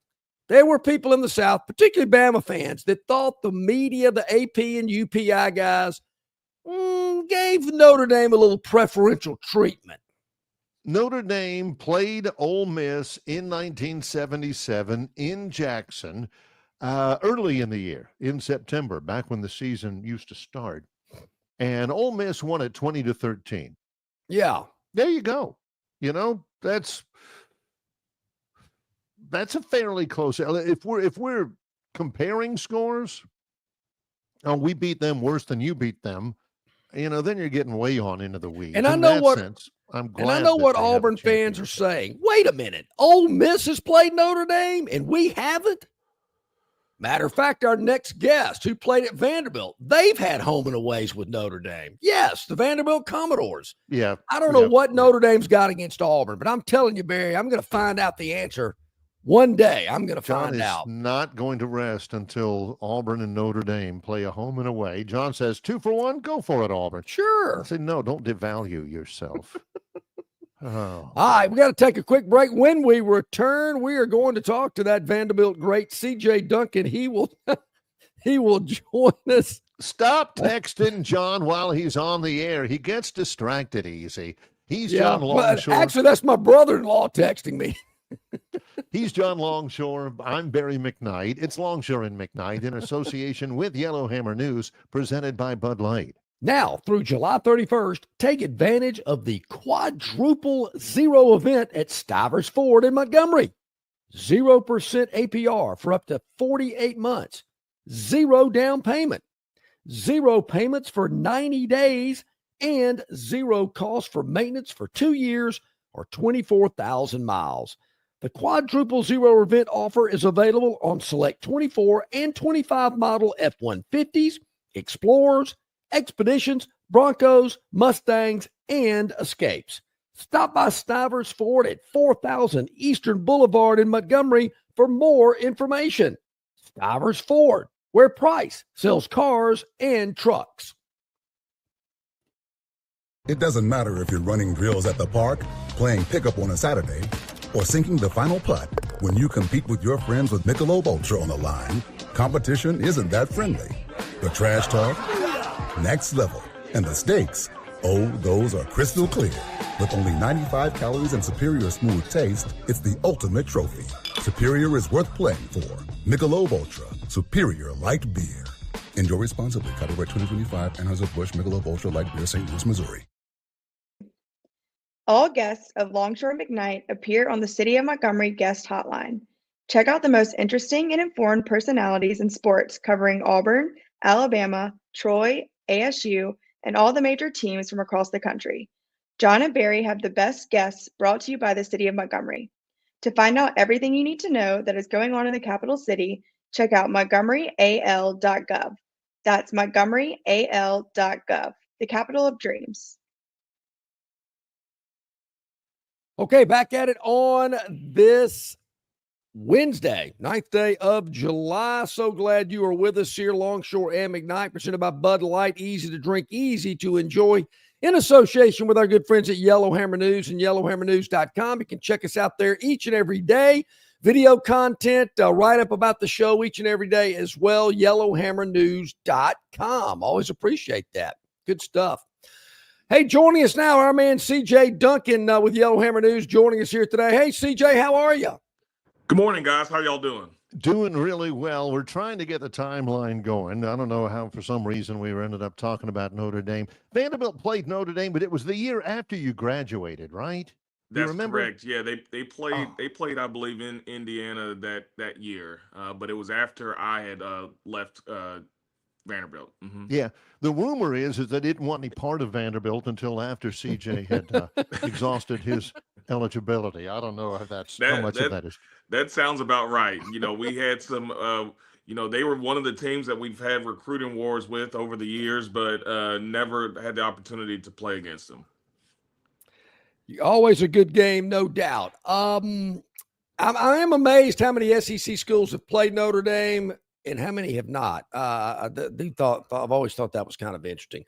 There were people in the South, particularly Bama fans, that thought the media, the AP and UPI guys, gave Notre Dame a little preferential treatment. Notre Dame played Ole Miss in 1977 in Jackson early in the year, in September, back when the season used to start. And Ole Miss won it 20-13. Yeah. There you go. That's a fairly close. If we're comparing scores, we beat them worse than you beat them. Then you're getting way on into the weeds. And I know what I'm glad. And I know what Auburn fans are saying. Wait a minute. Ole Miss has played Notre Dame and we haven't? Matter of fact, our next guest who played at Vanderbilt, they've had home and aways with Notre Dame. Yes, the Vanderbilt Commodores. Yeah. I don't know what Notre Dame's got against Auburn, but I'm telling you, Barry, I'm going to find out the answer one day. I'm going to find out. Not going to rest until Auburn and Notre Dame play a home and away. John says 2 for 1. Go for it, Auburn. Sure. I say no. Don't devalue yourself. All right, we got to take a quick break. When we return, we are going to talk to that Vanderbilt great CJ Duncan. He will join us. Stop texting John while he's on the air. He gets distracted easy. He's John Longshore. Actually, that's my brother-in-law texting me. He's John Longshore. I'm Barry McKnight. It's Longshore and McKnight in association with Yellowhammer News, presented by Bud Light. Now, through July 31st, take advantage of the quadruple zero event at Stivers Ford in Montgomery. 0% APR for up to 48 months. 0 down payment. 0 payments for 90 days and 0 cost for maintenance for 2 years or 24,000 miles. The quadruple zero event offer is available on select 24 and 25 model F-150s, Explorers, Expeditions, Broncos, Mustangs, and Escapes. Stop by Stivers Ford at 4000 Eastern Boulevard in Montgomery for more information. Stivers Ford, where Price sells cars and trucks. It doesn't matter if you're running drills at the park, playing pickup on a Saturday, or sinking the final putt. When you compete with your friends with Michelob Ultra on the line, competition isn't that friendly. The trash talk, next level, and the stakes, oh, those are crystal clear. With only 95 calories and superior smooth taste, it's the ultimate trophy. Superior is worth playing for. Michelob Ultra, superior light beer. Enjoy responsibly. Copyright 2025, Anheuser-Busch Michelob Ultra Light Beer, St. Louis, Missouri. All guests of Longshore McKnight appear on the City of Montgomery guest hotline. Check out the most interesting and informed personalities in sports covering Auburn, Alabama, Troy, ASU, and all the major teams from across the country. John and Barry have the best guests brought to you by the City of Montgomery. To find out everything you need to know that is going on in the capital city, check out montgomeryal.gov. That's montgomeryal.gov, the capital of dreams. Okay, back at it on this Wednesday, 9th day of July. So glad you are with us here, Longshore and McKnight, presented by Bud Light. Easy to drink, easy to enjoy, in association with our good friends at Yellowhammer News and yellowhammernews.com. You can check us out there each and every day. Video content, write up about the show each and every day as well, yellowhammernews.com. Always appreciate that. Good stuff. Hey, joining us now, our man CJ Duncan with Yellowhammer News, joining us here today. Hey, CJ, how are you? Good morning, guys. How y'all doing? Doing really well. We're trying to get the timeline going. I don't know how, for some reason, we ended up talking about Notre Dame. Vanderbilt played Notre Dame, but it was the year after you graduated, right? That's correct. Yeah, they played, I believe, in Indiana that year, but it was after I had left Vanderbilt. Mm-hmm. Yeah, the rumor is that they didn't want any part of Vanderbilt until after CJ had exhausted his eligibility. I don't know if how much of that is. That sounds about right. You know, we had some. They were one of the teams that we've had recruiting wars with over the years, but never had the opportunity to play against them. Always a good game, no doubt. I am amazed how many SEC schools have played Notre Dame and how many have not. I've always thought that was kind of interesting.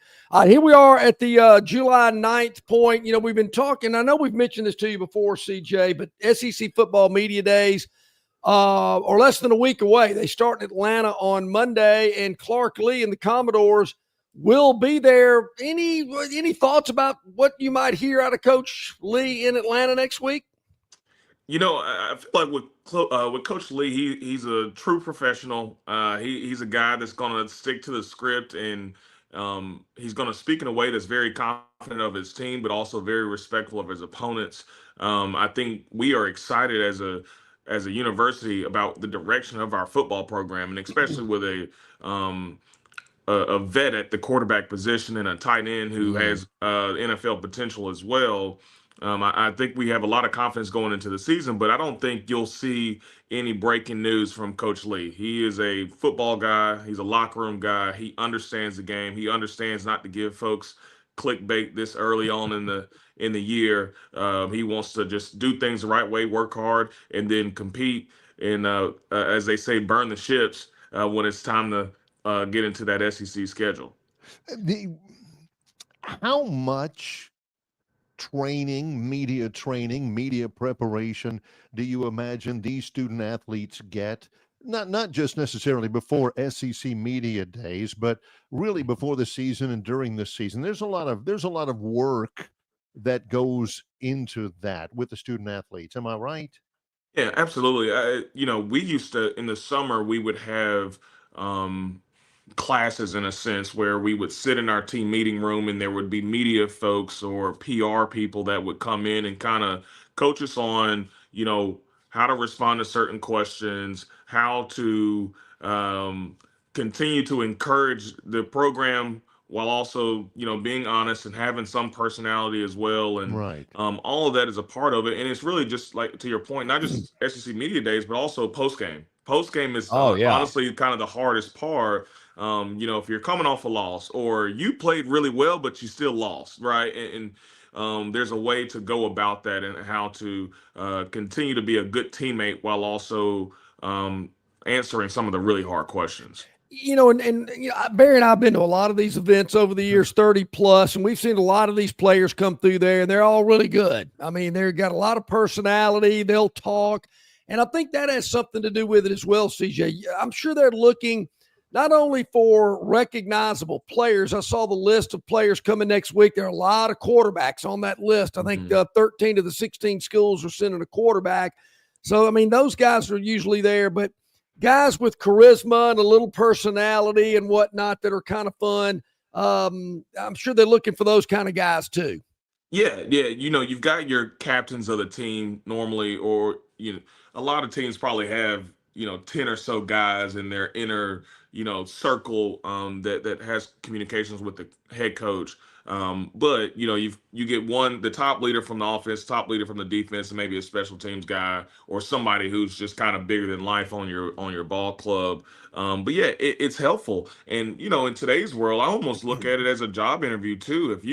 Here we are at the July 9th point. You know, we've been talking, I know we've mentioned this to you before, CJ, but SEC football media days are less than a week away. They start in Atlanta on Monday, and Clark Lee and the Commodores will be there. Any thoughts about what you might hear out of Coach Lee in Atlanta next week? You know, I feel like with Coach Lee, he's a true professional. He's a guy that's going to stick to the script, and he's going to speak in a way that's very confident of his team, but also very respectful of his opponents. I think we are excited as a university about the direction of our football program, and especially with a vet at the quarterback position and a tight end who has NFL potential as well. I think we have a lot of confidence going into the season, but I don't think you'll see any breaking news from Coach Lee. He is a football guy. He's a locker room guy. He understands the game. He understands not to give folks clickbait this early on in the year. He wants to just do things the right way, work hard, and then compete. And as they say, burn the ships when it's time to get into that SEC schedule. How much training, media preparation do you imagine these student athletes get? Not just necessarily before SEC media days, but really before the season and during the season. There's a lot of work that goes into that with the student athletes. Am I right? Yeah, absolutely. We used to, in the summer, we would have classes in a sense where we would sit in our team meeting room and there would be media folks or PR people that would come in and kind of coach us on, how to respond to certain questions, how to continue to encourage the program while also, being honest and having some personality as well. And Right. all of that is a part of it. And it's really just like, to your point, not just SEC media days, but also post game. Post game is honestly kind of the hardest part. If you're coming off a loss or you played really well, but you still lost, right? And there's a way to go about that and how to continue to be a good teammate while also answering some of the really hard questions. Barry and I have been to a lot of these events over the years, 30 plus, and we've seen a lot of these players come through there, and they're all really good. I mean, they've got a lot of personality. They'll talk. And I think that has something to do with it as well, CJ. I'm sure they're looking not only for recognizable players. I saw the list of players coming next week. There are a lot of quarterbacks on that list. I think 13 of the 16 schools are sending a quarterback. So, I mean, those guys are usually there, but guys with charisma and a little personality and whatnot that are kind of fun. I'm sure they're looking for those kind of guys too. Yeah. You've got your captains of the team normally, or a lot of teams probably have 10 or so guys in their inner circle that has communications with the head coach. But you get the top leader from the offense, top leader from the defense, and maybe a special teams guy or somebody who's just kind of bigger than life on your ball club. But yeah, it's helpful. And in today's world, I almost look at it as a job interview too. If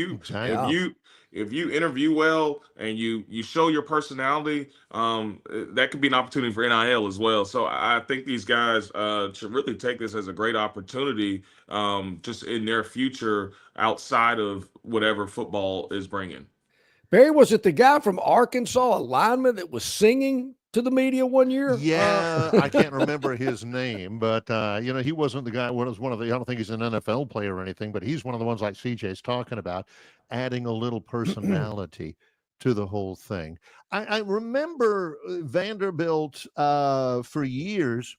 you interview well and you show your personality, that could be an opportunity for NIL as well. So I think these guys should really take this as a great opportunity, just in their future outside of whatever football is bringing. Barry, was it the guy from Arkansas, a lineman, that was singing to the media one year? Yeah, I can't remember his name, but he wasn't the guy. Was one of the. I don't think he's an NFL player or anything, but he's one of the ones like CJ's talking about, adding a little personality to the whole thing. I remember Vanderbilt for years.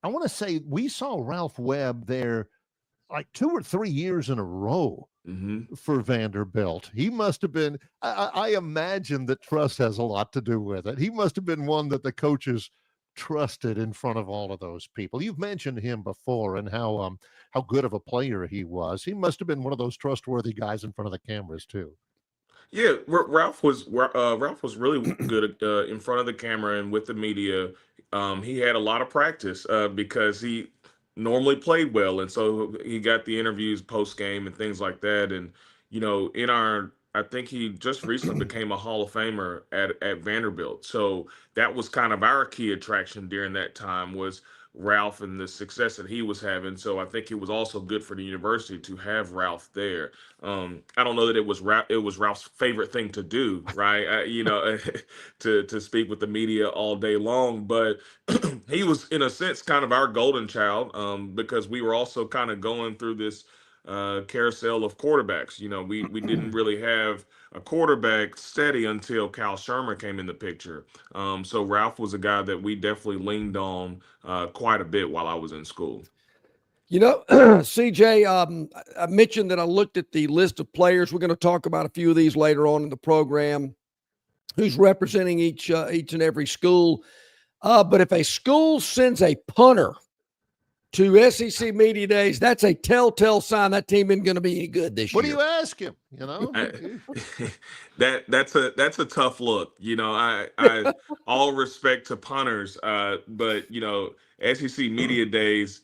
I want to say we saw Ralph Webb there like 2 or 3 years in a row. For Vanderbilt. He must have been, I imagine that trust has a lot to do with it. He must have been one that the coaches trusted in front of all of those people. You've mentioned him before and how good of a player he was. He must have been one of those trustworthy guys in front of the cameras too. Yeah, Ralph was really good in front of the camera and with the media. He had a lot of practice because he normally played well, and so he got the interviews post game and things like that. And I think he just recently became a Hall of Famer at Vanderbilt. So that was kind of our key attraction during that time, was Ralph and the success that he was having. So I think it was also good for the university to have Ralph there. I don't know that it was Ralph's favorite thing to do, right? To speak with the media all day long, but he was in a sense kind of our golden child, because we were also kind of going through this carousel of quarterbacks. We didn't really have a quarterback steady until Cal Shermer came in the picture. So Ralph was a guy that we definitely leaned on quite a bit while I was in school. CJ, I mentioned that I looked at the list of players. We're going to talk about a few of these later on in the program, who's representing each and every school. But if a school sends a punter to SEC Media Days, that's a telltale sign that team isn't going to be any good this year. What do you ask him? That's a tough look. I all respect to punters, but SEC Media Days,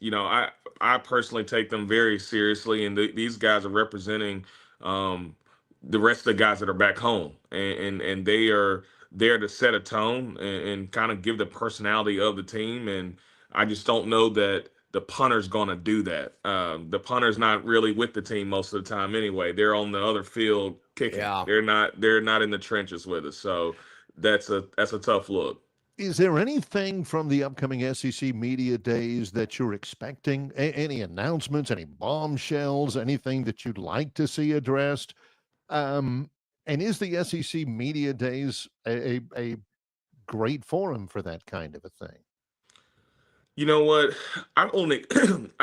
I personally take them very seriously, and these guys are representing the rest of the guys that are back home, and they are there to set a tone and kind of give the personality of the team. And I just don't know that the punter's going to do that. The punter's not really with the team most of the time anyway. They're on the other field kicking. Yeah. They're not in the trenches with us. So that's a tough look. Is there anything from the upcoming SEC Media Days that you're expecting? Any announcements, any bombshells, anything that you'd like to see addressed? And is the SEC Media Days a great for him for that kind of a thing. You know what? I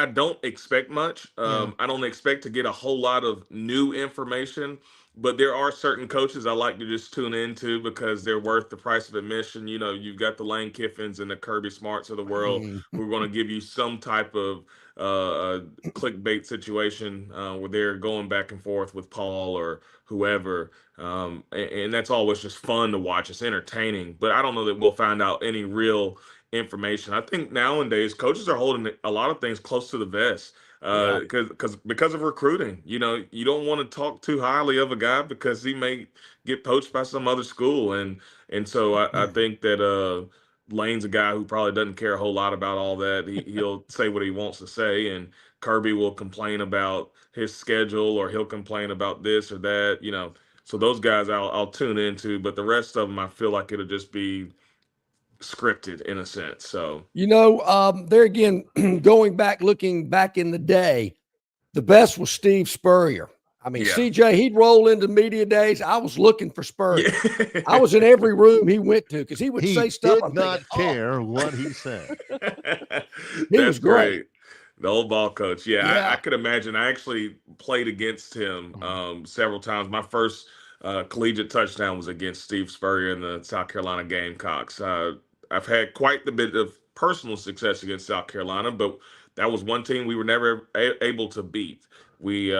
don't expect much. I don't expect to get a whole lot of new information, but there are certain coaches I like to just tune into because they're worth the price of admission. You know, you've got the Lane Kiffins and the Kirby Smarts of the world who are going to give you some type of clickbait situation where they're going back and forth with Paul or whoever. And that's always just fun to watch. It's entertaining, but I don't know that we'll find out any real information. I think nowadays coaches are holding a lot of things close to the vest because of recruiting. You know, you don't want to talk too highly of a guy because he may get poached by some other school, and so I think that Lane's a guy who probably doesn't care a whole lot about all that. He'll say what he wants to say, and Kirby will complain about his schedule or he'll complain about this or that. You know, so those guys I'll tune into, but the rest of them I feel like it'll just be scripted in a sense. So, you know, there again, looking back in the day, the best was Steve Spurrier. I mean, CJ, he'd roll into media days. I was looking for Spurrier. Yeah. I was in every room he went to because he would say stuff. He did not care what he said. He was great. The old ball coach. I could imagine. I actually played against him several times. My first collegiate touchdown was against Steve Spurrier in the South Carolina Gamecocks. I've had quite the bit of personal success against South Carolina, but that was one team we were never able to beat. We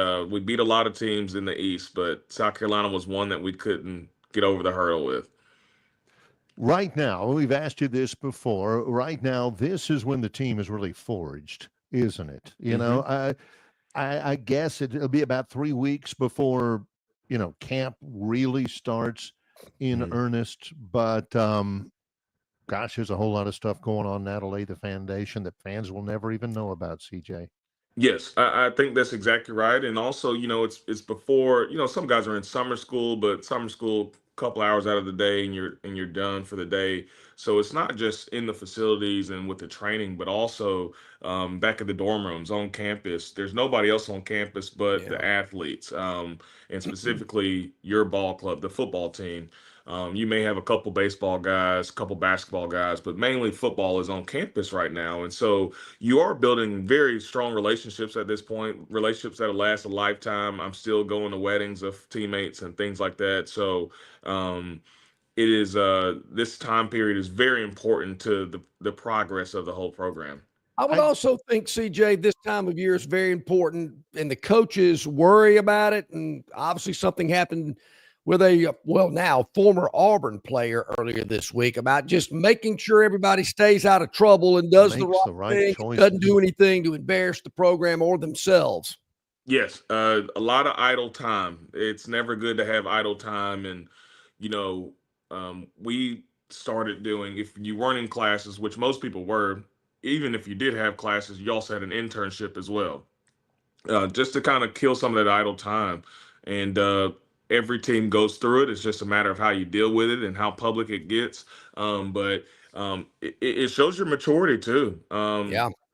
beat a lot of teams in the East, but South Carolina was one that we couldn't get over the hurdle with. Right now, we've asked you this before. Right now, this is when the team is really forged, isn't it? You know, I guess it'll be about 3 weeks before, you know, camp really starts in earnest, but gosh, there's a whole lot of stuff going on now to lay the foundation that fans will never even know about, CJ. Yes, I think that's exactly right. And also, you know, it's before, you know, some guys are in summer school, but summer school a couple hours out of the day and you're done for the day. So it's not just in the facilities and with the training, but also back at the dorm rooms on campus. There's nobody else on campus but the athletes, and specifically your ball club, the football team. You may have a couple baseball guys, a couple basketball guys, but mainly football is on campus right now. And so you are building very strong relationships at this point, relationships that'll last a lifetime. I'm still going to weddings of teammates and things like that. So it is this time period is very important to the progress of the whole program. I would also think, CJ, this time of year is very important, and the coaches worry about it. And obviously something happened with now former Auburn player earlier this week about just making sure everybody stays out of trouble and does the right thing, doesn't do anything to embarrass the program or themselves. Yes, a lot of idle time. It's never good to have idle time. And, you know, we started doing, if you weren't in classes, which most people were, even if you did have classes, you also had an internship as well, just to kind of kill some of that idle time. And every team goes through it. It's just a matter of how you deal with it and how public it gets. But it shows your maturity too.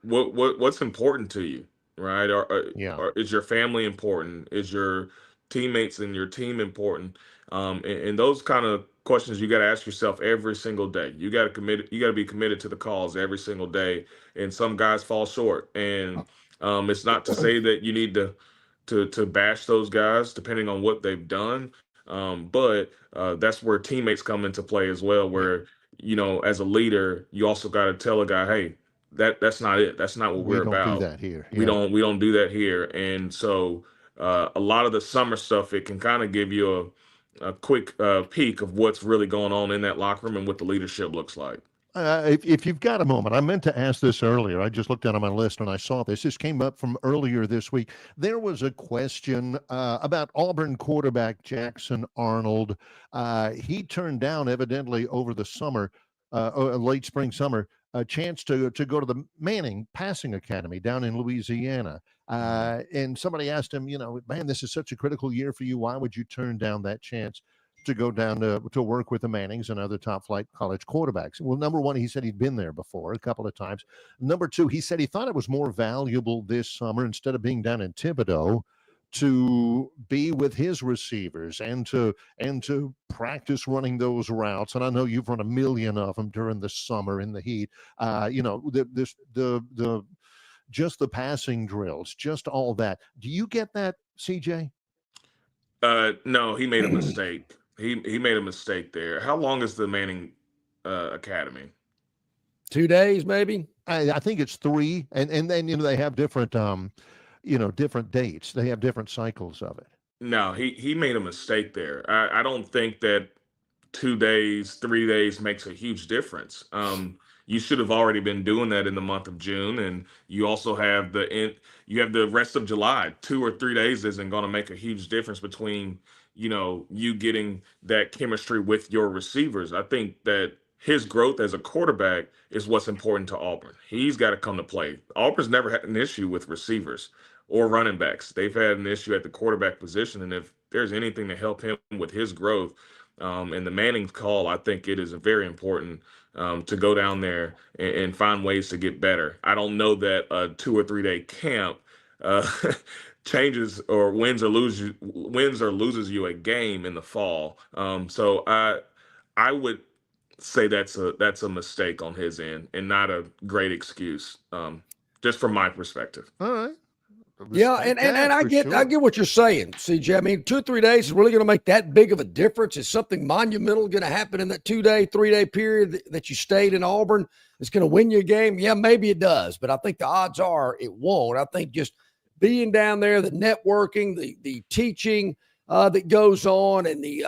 What's important to you, right? Or is your family important? Is your teammates and your team important? And those kind of questions you got to ask yourself every single day. You got to be committed to the cause every single day. And some guys fall short. And it's not to say that you need to bash those guys depending on what they've done. But that's where teammates come into play as well, where, you know, as a leader, you also got to tell a guy, hey, that's not it. That's not what we're about. We don't do that here. We don't do that here. And so a lot of the summer stuff, it can kind of give you a quick peek of what's really going on in that locker room and what the leadership looks like. If you've got a moment, I meant to ask this earlier. I just looked down on my list and I saw this. This came up from earlier this week. There was a question about Auburn quarterback Jackson Arnold. He turned down, evidently, over the summer, late spring summer, a chance to go to the Manning Passing Academy down in Louisiana. And somebody asked him, you know, man, this is such a critical year for you. Why would you turn down that chance to go down to work with the Mannings and other top flight college quarterbacks? Well, number one, he said he'd been there before a couple of times. Number two, he said he thought it was more valuable this summer, instead of being down in Thibodeau, to be with his receivers and to practice running those routes. And I know you've run a million of them during the summer in the heat. The just the passing drills, just all that. Do you get that, CJ? No, he made a mistake. He made a mistake there. How long is the Manning Academy? 2 days, maybe. I think it's 3, and then they have different different dates. They have different cycles of it. No, he made a mistake there. I don't think that 2 days, 3 days makes a huge difference. You should have already been doing that in the month of June, and you also have the rest of July. 2 or 3 days isn't going to make a huge difference between you getting that chemistry with your receivers. I think that his growth as a quarterback is what's important to Auburn. He's got to come to play. Auburn's never had an issue with receivers or running backs. They've had an issue at the quarterback position, and if there's anything to help him with his growth, and the Manning call, I think it is very important to go down there and find ways to get better. I don't know that a 2 or 3 day camp changes or wins or loses you a game in the fall. So I would say that's a mistake on his end and not a great excuse, just from my perspective. All right. Yeah, and I get what you're saying, CJ. I mean, 2 or 3 days is really going to make that big of a difference. Is something monumental going to happen in that 2 day, 3 day period that you stayed in Auburn? It's going to win you a game. Yeah, maybe it does, but I think the odds are it won't. I think just being down there, the networking, the teaching that goes on, and the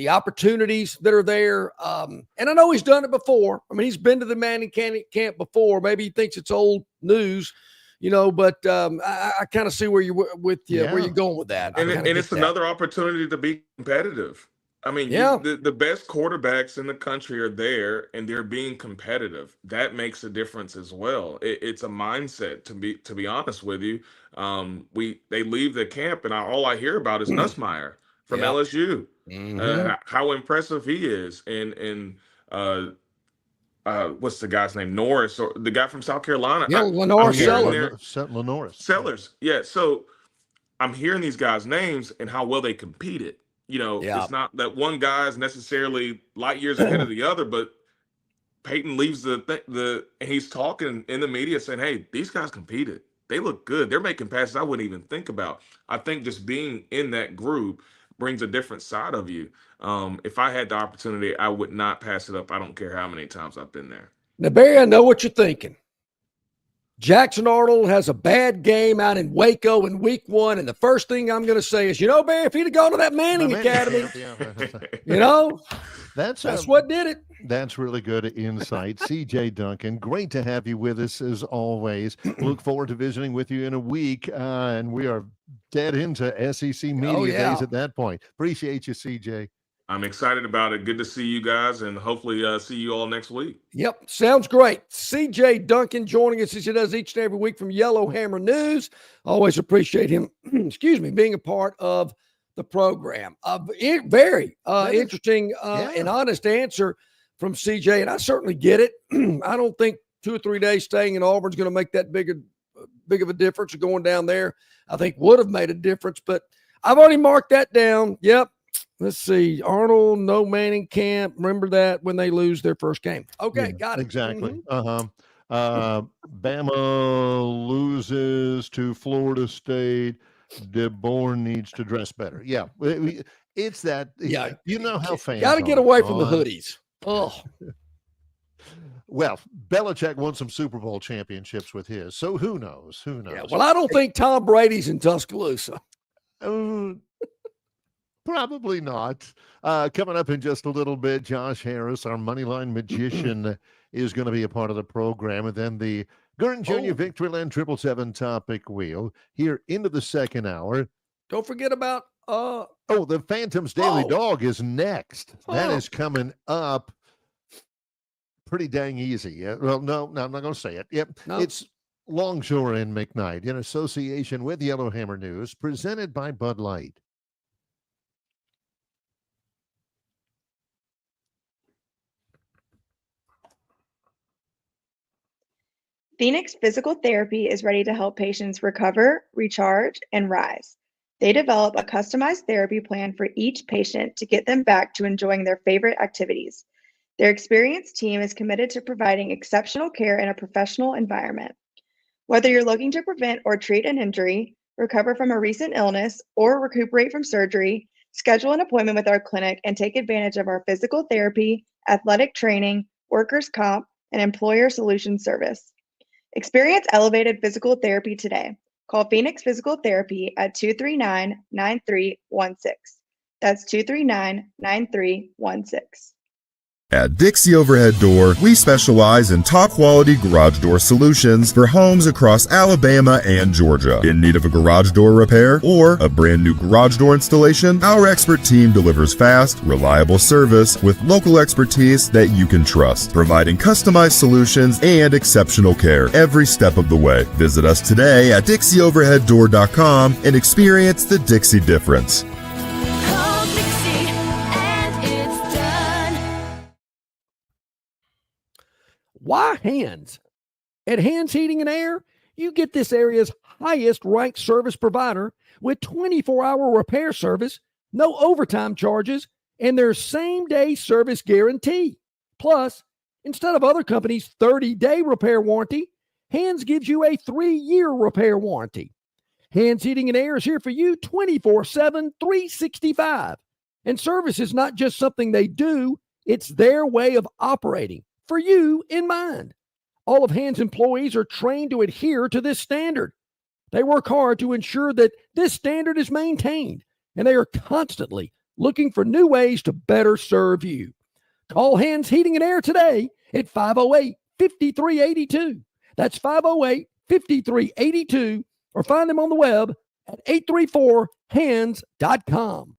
opportunities that are there. And I know he's done it before. I mean, he's been to the Manning camp before. Maybe he thinks it's old news. But I kind of see where you're where you're going with that. And it's another opportunity to be competitive. I mean, the best quarterbacks in the country are there, and they're being competitive. That makes a difference as well. It's a mindset, to be honest with you. They leave the camp, and all I hear about is Nussmeier from LSU. Mm-hmm. How impressive he is, and what's the guy's name? Norris, or the guy from South Carolina? Yeah, Sellers. Yeah. So I'm hearing these guys' names and how well they competed. It's not that one guy is necessarily light years ahead of the other, but Peyton leaves and he's talking in the media saying, "Hey, these guys competed. They look good. They're making passes I wouldn't even think about." I think just being in that group brings a different side of you. If I had the opportunity, I would not pass it up. I don't care how many times I've been there. Now, Barry, I know what you're thinking. Jackson Arnold has a bad game out in Waco in week 1, and the first thing I'm going to say is, Barry, if he'd have gone to that Manning Academy, that's what did it. That's really good insight. CJ Duncan, great to have you with us as always. Look forward to visiting with you in a week, and we are dead into SEC media days at that point. Appreciate you, CJ. I'm excited about it. Good to see you guys, and hopefully see you all next week. Yep, sounds great. CJ Duncan joining us as he does each and every week from Yellowhammer News. Always appreciate him, being a part of the program. Very interesting and honest answer from CJ, and I certainly get it. I don't think 2 or 3 days staying in Auburn is going to make that big of a difference. Going down there, I think would have made a difference, but I've already marked that down. Yep. Let's see. Arnold, no Manning camp. Remember that when they lose their first game. Okay, got it. Exactly. Mm-hmm. Bama loses to Florida State. DeBoer needs to dress better. Yeah. It's that. Yeah. You know how fans got to get away from the hoodies. Oh. Well, Belichick won some Super Bowl championships with his. So who knows? Yeah, well, I don't think Tom Brady's in Tuscaloosa. Probably not. Coming up in just a little bit, Josh Harris, our Moneyline magician, is going to be a part of the program. And then the Gurn Jr. Victoryland 777 Topic Wheel here into the second hour. Don't forget about the Phantom's Daily Dog is next. That is coming up pretty dang easy. Yeah. Well, no, I'm not going to say it. Yep. No. It's Longshore and McKnight in association with Yellowhammer News, presented by Bud Light. Phoenix Physical Therapy is ready to help patients recover, recharge, and rise. They develop a customized therapy plan for each patient to get them back to enjoying their favorite activities. Their experienced team is committed to providing exceptional care in a professional environment. Whether you're looking to prevent or treat an injury, recover from a recent illness, or recuperate from surgery, schedule an appointment with our clinic and take advantage of our physical therapy, athletic training, workers' comp, and employer solutions service. Experience elevated physical therapy today. Call Phoenix Physical Therapy at 239-9316. That's 239-9316. At Dixie Overhead Door, we specialize in top-quality garage door solutions for homes across Alabama and Georgia. In need of a garage door repair or a brand new garage door installation, our expert team delivers fast, reliable service with local expertise that you can trust, providing customized solutions and exceptional care every step of the way. Visit us today at DixieOverheadDoor.com and experience the Dixie difference. Why Hands? At Hands Heating and Air, you get this area's highest ranked service provider with 24-hour repair service, no overtime charges, and their same-day service guarantee. Plus, instead of other companies' 30-day repair warranty, Hands gives you a 3-year repair warranty. Hands Heating and Air is here for you 24/7, 365. And service is not just something they do, it's their way of operating, for you in mind. All of Hands employees are trained to adhere to this standard. They work hard to ensure that this standard is maintained, and they are constantly looking for new ways to better serve you. Call Hands Heating and Air today at 508-5382. That's 508-5382, or find them on the web at 834hands.com.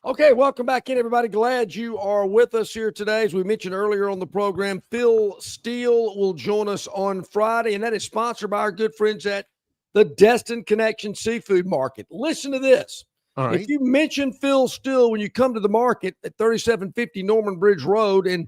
Okay, welcome back in, everybody. Glad you are with us here today. As we mentioned earlier on the program, Phil Steele will join us on Friday, and that is sponsored by our good friends at the Destin Connection Seafood Market. Listen to this. All right. If you mention Phil Steele when you come to the market at 3750 Norman Bridge Road, and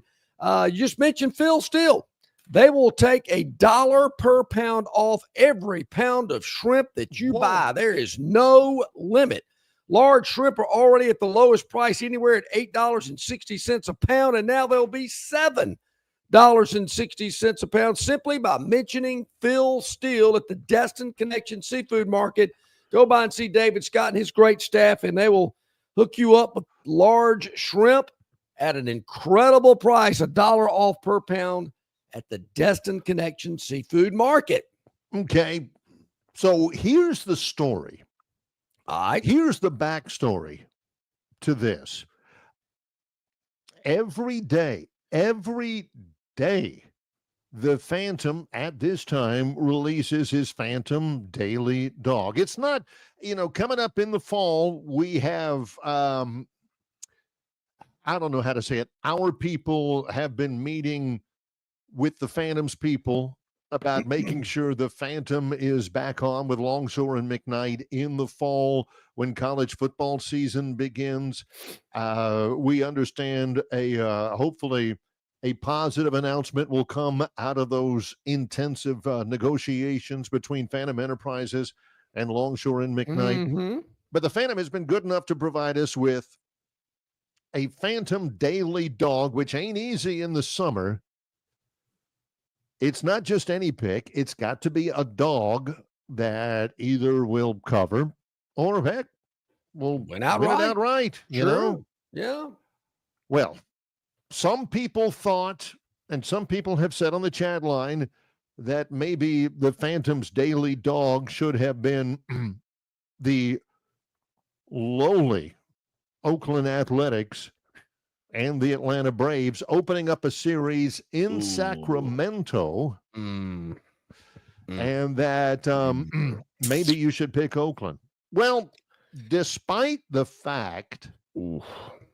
you just mention Phil Steele, they will take $1 per pound off every pound of shrimp that you buy. There is no limit. Large shrimp are already at the lowest price, anywhere at $8.60 a pound, and now they'll be $7.60 a pound simply by mentioning Phil Steele at the Destin Connection Seafood Market. Go by and see David Scott and his great staff, and they will hook you up with large shrimp at an incredible price, $1 off per pound at the Destin Connection Seafood Market. Okay, so here's the story. All right. Here's the backstory to this. Every day, the Phantom at this time releases his Phantom Daily Dog. It's not, coming up in the fall, we have, I don't know how to say it. Our people have been meeting with the Phantom's people about making sure the Phantom is back on with Longshore and McKnight in the fall when college football season begins. We understand hopefully a positive announcement will come out of those intensive negotiations between Phantom Enterprises and Longshore and McKnight. Mm-hmm. But the Phantom has been good enough to provide us with a Phantom Daily Dog, which ain't easy in the summer. It's not just any pick. It's got to be a dog that either will cover or, heck, will win outright. You know? Yeah. Well, some people thought, and some people have said on the chat line, that maybe the Phantom's Daily Dog should have been the lowly Oakland Athletics and the Atlanta Braves opening up a series in Sacramento, and that maybe you should pick Oakland. Well, despite the fact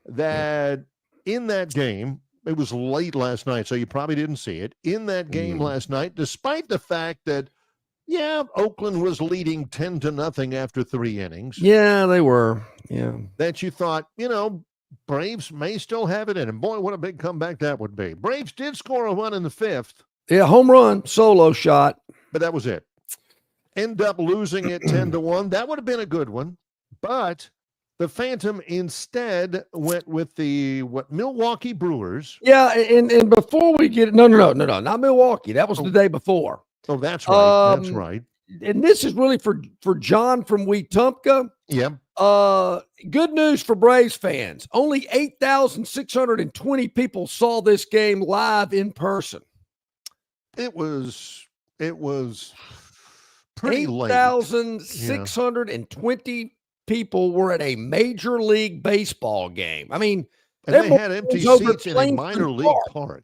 that in that game, it was late last night, so you probably didn't see it. In that game last night, despite the fact that, Oakland was leading 10-0 after 3 innings. Yeah, they were. Yeah. That you thought, Braves may still have it in them. Boy, what a big comeback that would be. Braves did score a run in the 5th. Yeah, home run, solo shot. But that was it. end up losing it 10-1. That would have been a good one. But the Phantom instead went with the Milwaukee Brewers. Yeah, and before we get no, not Milwaukee. That was the day before. Oh, that's right. That's right. And this is really for John from Wetumpka. Yeah. Good news for Braves fans. Only 8,620 people saw this game live in person. It was pretty late. 8,620 people were at a Major League Baseball game. I mean, and they had empty seats in a minor league park.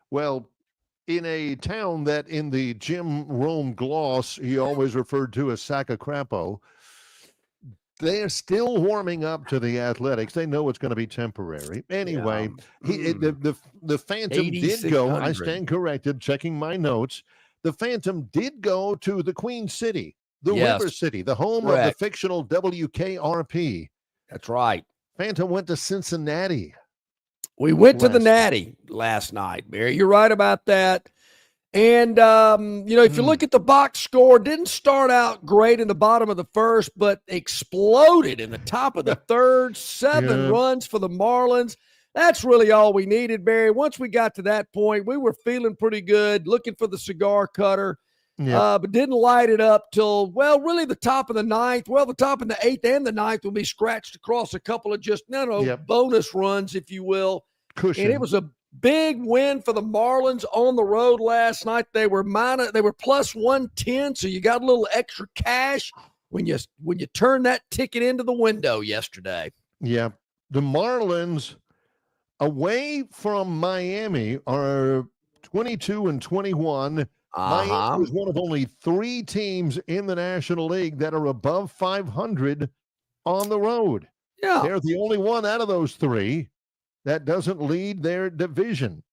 Well, in a town that in the Jim Rome gloss he always referred to as Sacacrapo, they're still warming up to the Athletics. They know it's going to be temporary. Anyway, the Phantom did go. I stand corrected, checking my notes. The Phantom did go to the Queen City, the River City, the home of the fictional WKRP. That's right. Phantom went to Cincinnati. We went to the Natty last night, Barry. You're right about that. And, if you look at the box score, didn't start out great in the bottom of the first, but exploded in the top of the third. 7 runs for the Marlins. That's really all we needed, Barry. Once we got to that point, we were feeling pretty good, looking for the cigar cutter, but didn't light it up till, really the top of the ninth. Well, the top of the 8th and the 9th will be scratched across a couple of just, bonus runs, if you will. Cushion. And it was a big win for the Marlins on the road last night. They were plus 110, so you got a little extra cash when you turn that ticket into the window yesterday. Yeah. The Marlins away from Miami are 22-21. Miami is one of only 3 teams in the National League that are above 500 on the road. Yeah. They're the only one out of those 3 that doesn't lead their division.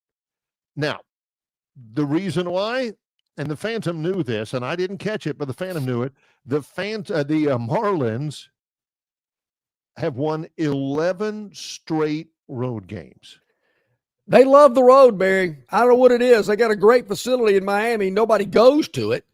Now, the reason why, and the Phantom knew this, and I didn't catch it, but the Phantom knew it. The Marlins have won 11 straight road games. They love the road, Barry. I don't know what it is. They got a great facility in Miami. Nobody goes to it,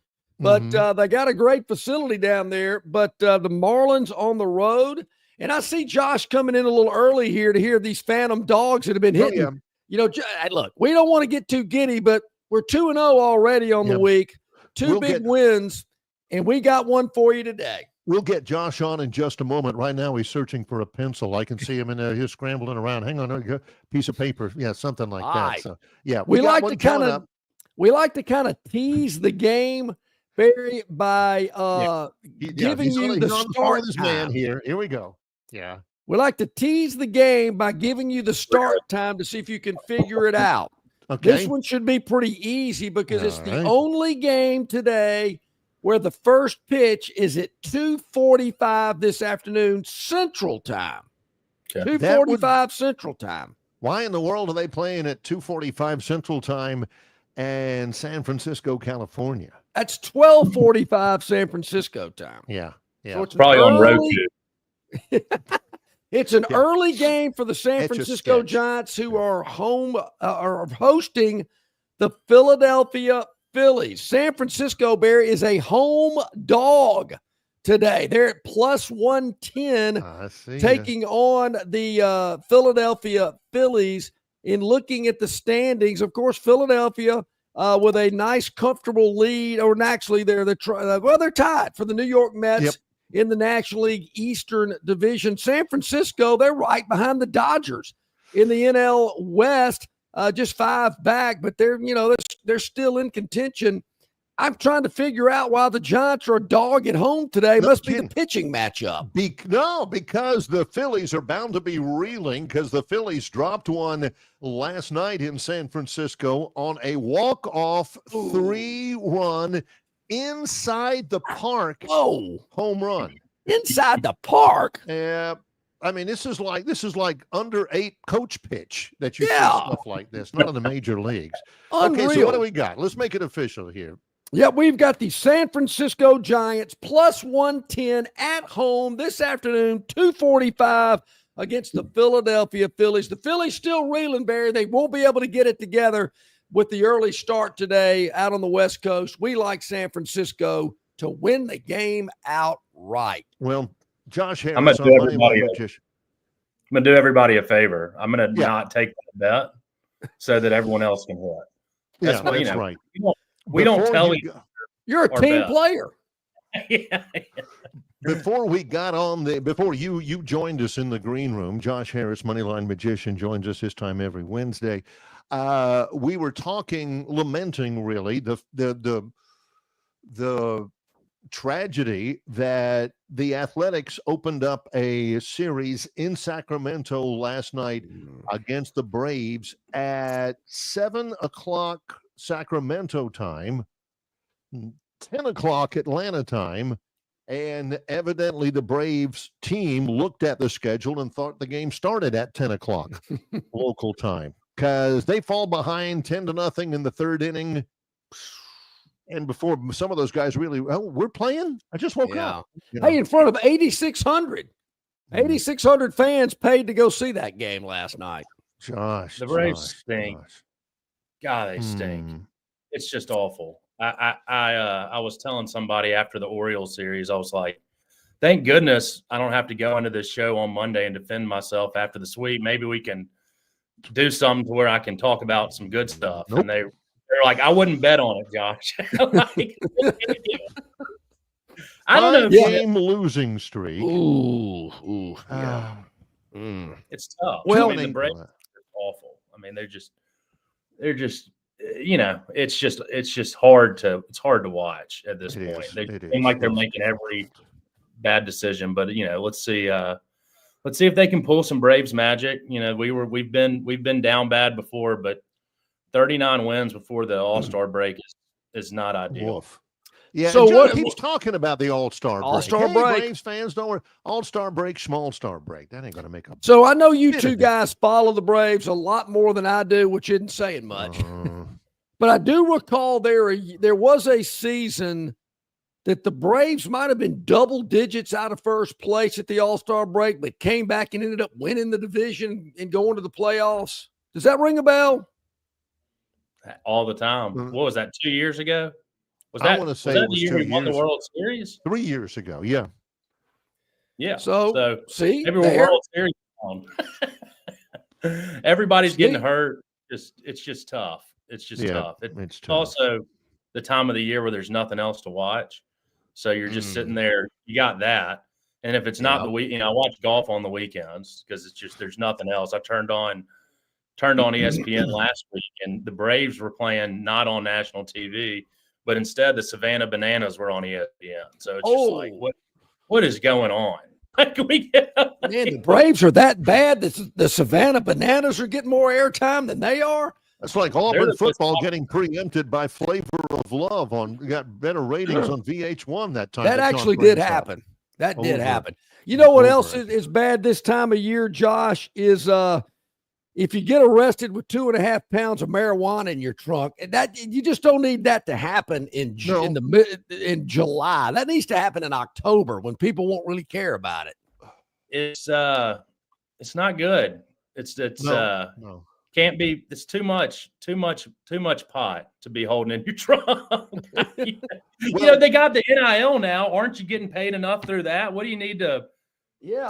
but they got a great facility down there. But the Marlins on the road. And I see Josh coming in a little early here to hear these Phantom dogs that have been hitting. Look, we don't want to get too giddy, but we're 2-0 already on the week. 2 big wins, and we got one for you today. We'll get Josh on in just a moment. Right now, he's searching for a pencil. I can see him in there. He's scrambling around. Hang on, a piece of paper. Yeah, something like that. Right. So, yeah, we like to kind of tease the game, Barry, by giving you the start this man here. Here we go. Yeah. We like to tease the game by giving you the start time to see if you can figure it out. Okay. This one should be pretty easy because it's the only game today where the first pitch is at 2:45 this afternoon Central Time. 2:45 Central Time. Why in the world are they playing at 2:45 Central Time and San Francisco, California? That's 12:45 San Francisco time. Yeah. So it's probably on road too. It's an early game for the San Francisco Giants, who are hosting the Philadelphia Phillies. San Francisco, Barry, is a home dog today. They're at plus 110, taking on the Philadelphia Phillies. In looking at the standings, of course, Philadelphia with a nice, comfortable lead, or actually they're tied for the New York Mets in the National League Eastern Division. San Francisco, they're right behind the Dodgers in the NL West, just 5 back, but they're still in contention. I'm trying to figure out why the Giants are a dog at home today. Must be the pitching matchup. Because the Phillies are bound to be reeling, because the Phillies dropped one last night in San Francisco on a walk-off 3-run inside the park home run. Inside the park? Yeah. I mean, this is like under 8 coach pitch that you see stuff like this, not in the major leagues. Unreal. Okay, so what do we got? Let's make it official here. Yeah, we've got the San Francisco Giants plus 110 at home this afternoon, 2:45 against the Philadelphia Phillies. The Phillies still reeling, Barry. They won't be able to get it together with the early start today out on the West Coast. We like San Francisco to win the game outright. Well, Josh Harris, I'm going to do everybody a favor. I'm going to not take that bet so that everyone else can hit. That's right. We don't tell you. You're a team player. Before we got on before you joined us in the green room, Josh Harris, Moneyline Magician, joins us this time every Wednesday. We were lamenting really the tragedy that the Athletics opened up a series in Sacramento last night against the Braves at 7:00 Sacramento time, 10:00 Atlanta time. And evidently the Braves team looked at the schedule and thought the game started at 10:00 local time, because they fall behind 10-0 in the third inning. And before some of those guys really, we're playing? I just woke up. Hey, in front of 8,600. 8,600 fans paid to go see that game last night. Josh. The Braves stink. God, they stink. It's just awful. I was telling somebody after the Orioles series, I was like, thank goodness I don't have to go into this show on Monday and defend myself after the sweep. Maybe we can do something to where I can talk about some good stuff. Nope. And they're like, I wouldn't bet on it, Josh. I don't know. Game losing streak. Ooh. It's tough. Well, the Braves are awful. I mean, they're just it's just hard to watch at this point. They seem like they're making every bad decision, but let's see if they can pull some Braves magic. We've been down bad before, but 39 wins before the All-Star break is not ideal. Woof. Yeah, so Joe keeps talking about the All-Star break. All-Star break. Braves fans don't worry. All-Star break, small star break. That ain't going to make a. So I know you two guys follow the Braves a lot more than I do, which isn't saying much. But I do recall there was a season that the Braves might have been double digits out of first place at the All-Star break, but came back and ended up winning the division and going to the playoffs. Does that ring a bell? All the time. What was that, 2 years ago? I want to say it was the year we won the World Series? 3 years ago, yeah. Yeah. So see, every World Series on. Everybody's getting hurt. It's just tough. It's just tough. It's tough. Also the time of the year where there's nothing else to watch. So you're just sitting there. You got that. And if it's not the week, I watch golf on the weekends because it's just there's nothing else. I turned on ESPN last week, and the Braves were playing not on national TV, but instead the Savannah Bananas were on ESPN. So it's just like, what is going on? Man, the Braves are that bad that the Savannah Bananas are getting more airtime than they are? That's like Auburn football getting preempted by Flavor of Love got better ratings on VH1 that time. That actually did happen. That did happen. You know what else is bad this time of year, Josh, is if you get arrested with 2.5 pounds of marijuana in your trunk, that you just don't need that to happen in July. That needs to happen in October when people won't really care about it. It's not good. Can't be. It's too much pot to be holding in your trunk. They got the NIL now. Aren't you getting paid enough through that? What do you need to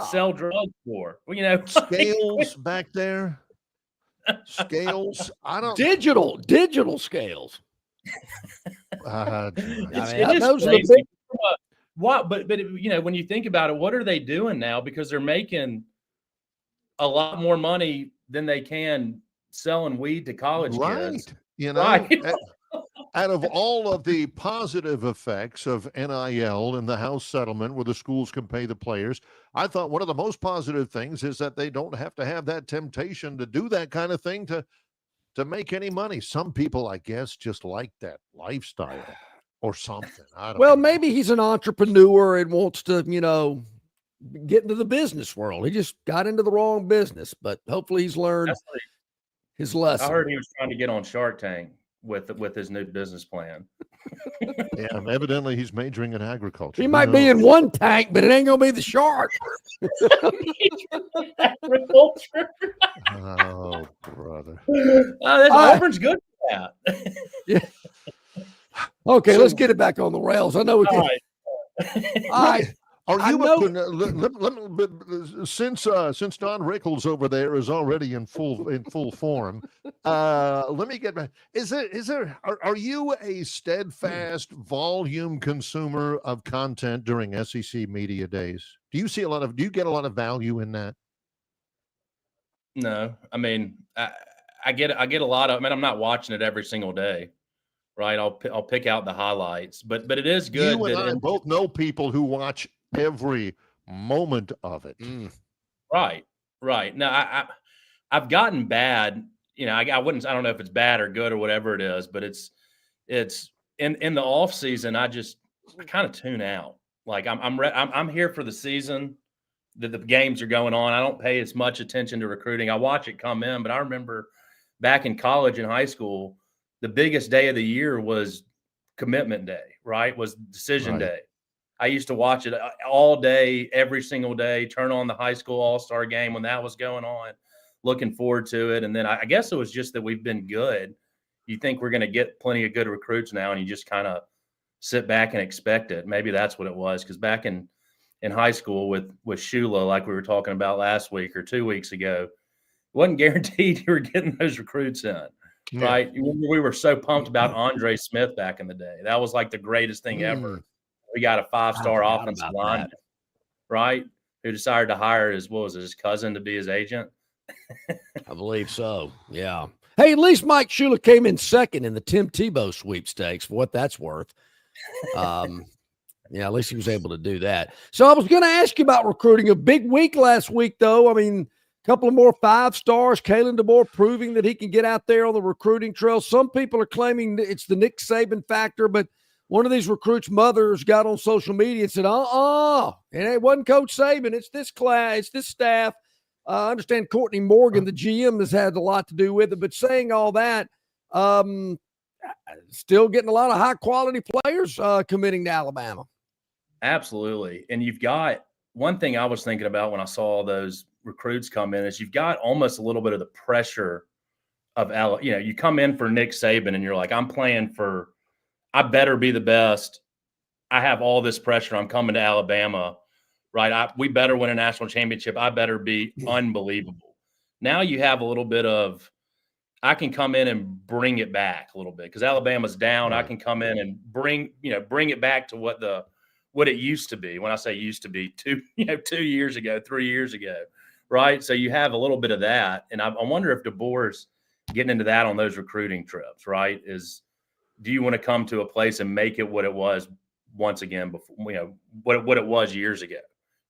sell drugs for? Well, scales back there. Scales. I don't. Digital scales. Those are the big. What? But when you think about it, what are they doing now? Because they're making a lot more money than they can selling weed to college kids. Out of all of the positive effects of NIL and the House settlement where the schools can pay the players, I thought one of the most positive things is that they don't have to have that temptation to do that kind of thing to make any money. Some people, I guess, just like that lifestyle or something. I don't know. Maybe he's an entrepreneur and wants to, get into the business world. He just got into the wrong business, but hopefully he's learned his lesson. I heard he was trying to get on Shark Tank with his new business plan. Yeah, evidently he's majoring in agriculture. He might be in one tank, but it ain't gonna be the shark. Agriculture. Oh, brother. Auburn's good for that. Yeah. Okay, let's get it back on the rails. I know we can. All right. Are you since Don Rickles over there is already in full form? Let me get back. Are you a steadfast volume consumer of content during SEC media days? Do you get a lot of value in that? No, I mean I get a lot of. I mean, I'm not watching it every single day. Right, I'll pick out the highlights, but it is good. You and I both know people who watch every moment of it. Right. Now I've gotten bad. I don't know if it's bad or good or whatever it is, but it's in the off season. I kind of tune out. Like I'm here for the season. The games are going on. I don't pay as much attention to recruiting. I watch it come in, but I remember back in college and high school, the biggest day of the year was commitment day, right? Was decision day. I used to watch it all day, every single day, turn on the high school all-star game when that was going on, looking forward to it. And then I guess it was just that we've been good. You think we're going to get plenty of good recruits now, and you just kind of sit back and expect it. Maybe that's what it was, because back in high school with Shula, like we were talking about last week or 2 weeks ago, it wasn't guaranteed you were getting those recruits in. Yeah. Right. We were so pumped about Andre Smith back in the day. That was like the greatest thing ever. We got a 5-star offensive lineman, right? Who decided to hire his cousin to be his agent. I believe so. Yeah. Hey, at least Mike Shula came in second in the Tim Tebow sweepstakes, for what that's worth. Yeah, at least he was able to do that. So I was going to ask you about recruiting. A big week last week, though. I mean, couple of more 5 stars. Kalen DeBoer proving that he can get out there on the recruiting trail. Some people are claiming it's the Nick Saban factor, but one of these recruits' mothers got on social media and said, it wasn't Coach Saban. It's this class. It's this staff. I understand Courtney Morgan, the GM, has had a lot to do with it, but saying all that, still getting a lot of high-quality players committing to Alabama. Absolutely. And you've got one thing I was thinking about when I saw all those recruits come in is you've got almost a little bit of the pressure of you come in for Nick Saban and you're like, I better be the best. I have all this pressure. I'm coming to Alabama, right? We better win a national championship. I better be unbelievable. Now you have a little bit of, I can come in and bring it back a little bit because Alabama's down. Right. I can come in and bring it back to what it used to be. When I say used to be, 2 years ago, 3 years ago. Right. So you have a little bit of that. And I wonder if DeBoer's getting into that on those recruiting trips, right? Do you want to come to a place and make it what it was once again before, what it was years ago?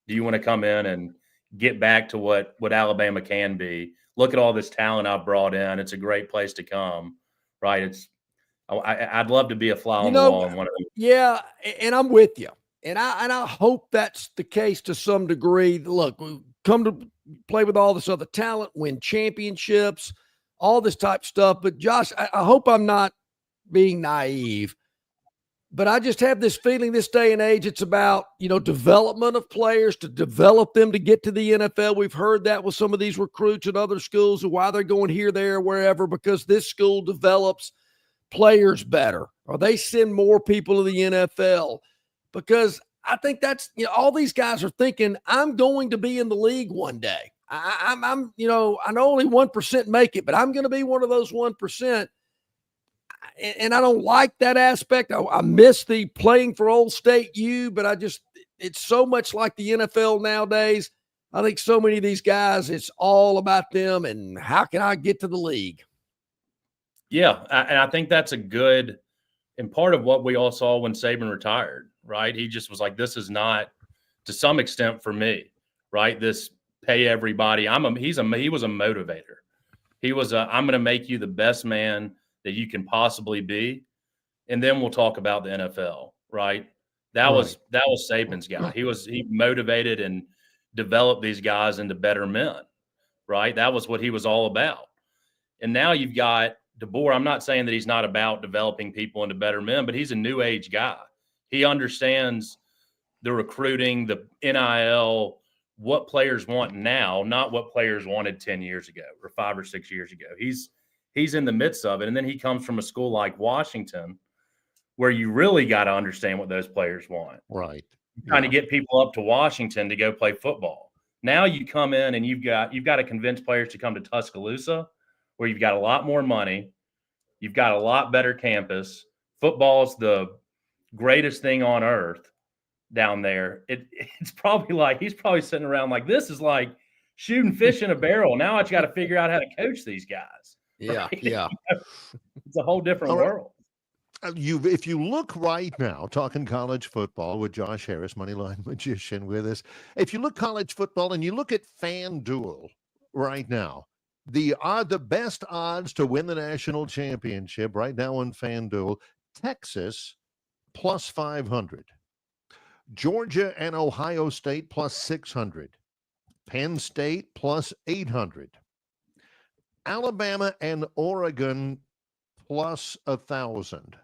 Do you want to come in and get back to what Alabama can be? Look at all this talent I've brought in. It's a great place to come, right? I'd love to be a fly on the wall in one of them. Yeah. And I'm with you. And I hope that's the case to some degree. Look, we come to play with all this other talent, win championships, all this type of stuff. But Josh, I hope I'm not being naive, but I just have this feeling this day and age, it's about, development of players, to develop them to get to the NFL. We've heard that with some of these recruits at other schools and why they're going here, there, wherever, because this school develops players better, or they send more people to the NFL. Because I think that's, all these guys are thinking, I'm going to be in the league one day. I'm I know only 1% make it, but I'm going to be one of those 1%. And I don't like that aspect. I miss the playing for Old State U, but it's so much like the NFL nowadays. I think so many of these guys, it's all about them and how can I get to the league? Yeah, and I think that's a good and part of what we all saw when Saban retired, right? He just was like, this is not, to some extent, for me, right? This pay everybody. He was a motivator. He was I'm going to make you the best man that you can possibly be, and then we'll talk about the NFL, right? That was Saban's guy. He motivated and developed these guys into better men, right? That was what he was all about. And now you've got DeBoer. I'm not saying that he's not about developing people into better men, but he's a new age guy. He understands the recruiting, the NIL, what players want now, not what players wanted 10 years ago or 5 or 6 years ago. He's in the midst of it. And then he comes from a school like Washington, where you really got to understand what those players want. Right. Trying to get people up to Washington to go play football. Now you come in and you've got to convince players to come to Tuscaloosa, where you've got a lot more money, you've got a lot better campus. Football's the greatest thing on earth down there. It's probably like he's probably sitting around like, this is like shooting fish in a barrel. Now I just got to figure out how to coach these guys. Yeah, right? yeah. It's a whole different world. If you look right now, talking college football with Josh Harris, Moneyline Magician with us. If you look college football and you look at FanDuel right now, the best odds to win the national championship right now on FanDuel, Texas plus 500, Georgia and Ohio State plus 600, Penn State plus 800, Alabama and Oregon plus 1,000.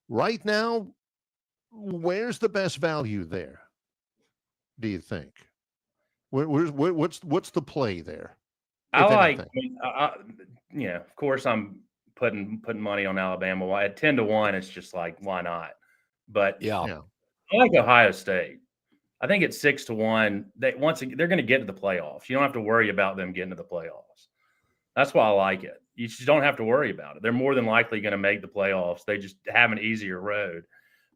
Right now, where's the best value there, do you think? What's the play there? Of course, I'm putting money on Alabama. At 10-1, it's just like, why not? But I like Ohio State. I think it's 6-1. They're going to get to the playoffs. You don't have to worry about them getting to the playoffs. That's why I like it. You just don't have to worry about it. They're more than likely going to make the playoffs. They just have an easier road.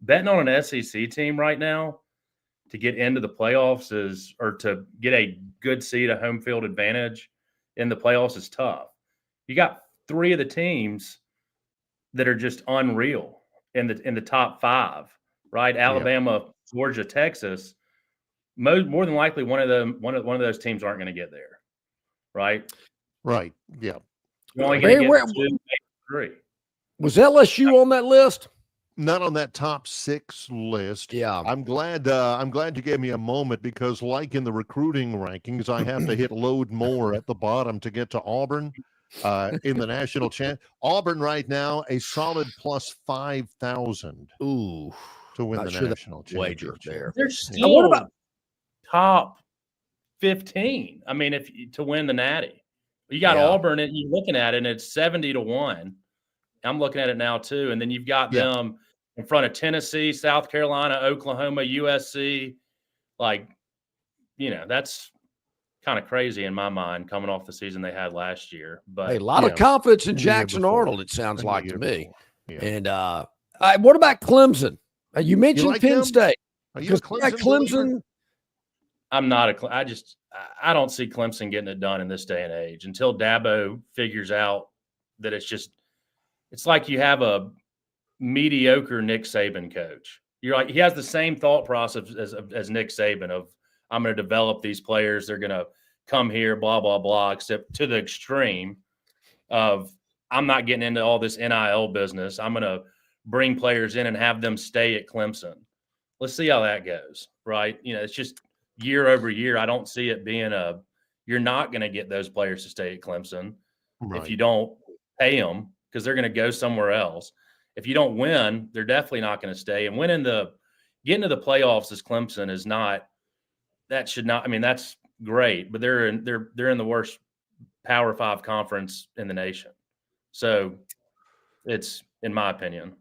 Betting on an SEC team right now to get into the playoffs or to get a good seed, a home field advantage in the playoffs is tough. You got 3 of the teams that are just unreal in the top 5, right? Alabama, Georgia, Texas. More than likely, one of those teams aren't going to get there, right? Right. Yeah. You're only going to get 2, maybe 3. Was LSU on that list? Not on that top 6 list. Yeah. I'm glad you gave me a moment, because like in the recruiting rankings, I have to hit load more at the bottom to get to Auburn in the national champ. Auburn right now, a solid plus 5,000. Ooh. To win the national championship. There. They're still what about top 15? I mean, to win the Natty. You got Auburn, and you're looking at it, and it's 70-1. I'm looking at it now too, and then you've got them in front of Tennessee, South Carolina, Oklahoma, USC. Like, that's kind of crazy in my mind, coming off the season they had last year. But a lot of confidence in Jackson Arnold, it sounds like to me. Yeah. And what about Clemson? You mentioned Penn State. Are you a Clemson? I'm not I don't see Clemson getting it done in this day and age until Dabo figures out that it's like you have a mediocre Nick Saban coach. You're like, he has the same thought process as Nick Saban of, I'm going to develop these players. They're going to come here, blah, blah, blah, except to the extreme of, I'm not getting into all this NIL business. I'm going to bring players in and have them stay at Clemson. Let's see how that goes, right? It's just year over year. I don't see it being you're not going to get those players to stay at Clemson if you don't pay them, because they're going to go somewhere else. If you don't win, they're definitely not going to stay. And getting to the playoffs as Clemson is not, that should not, I mean, that's great, but they're in the worst Power 5 conference in the nation. So it's, in my opinion.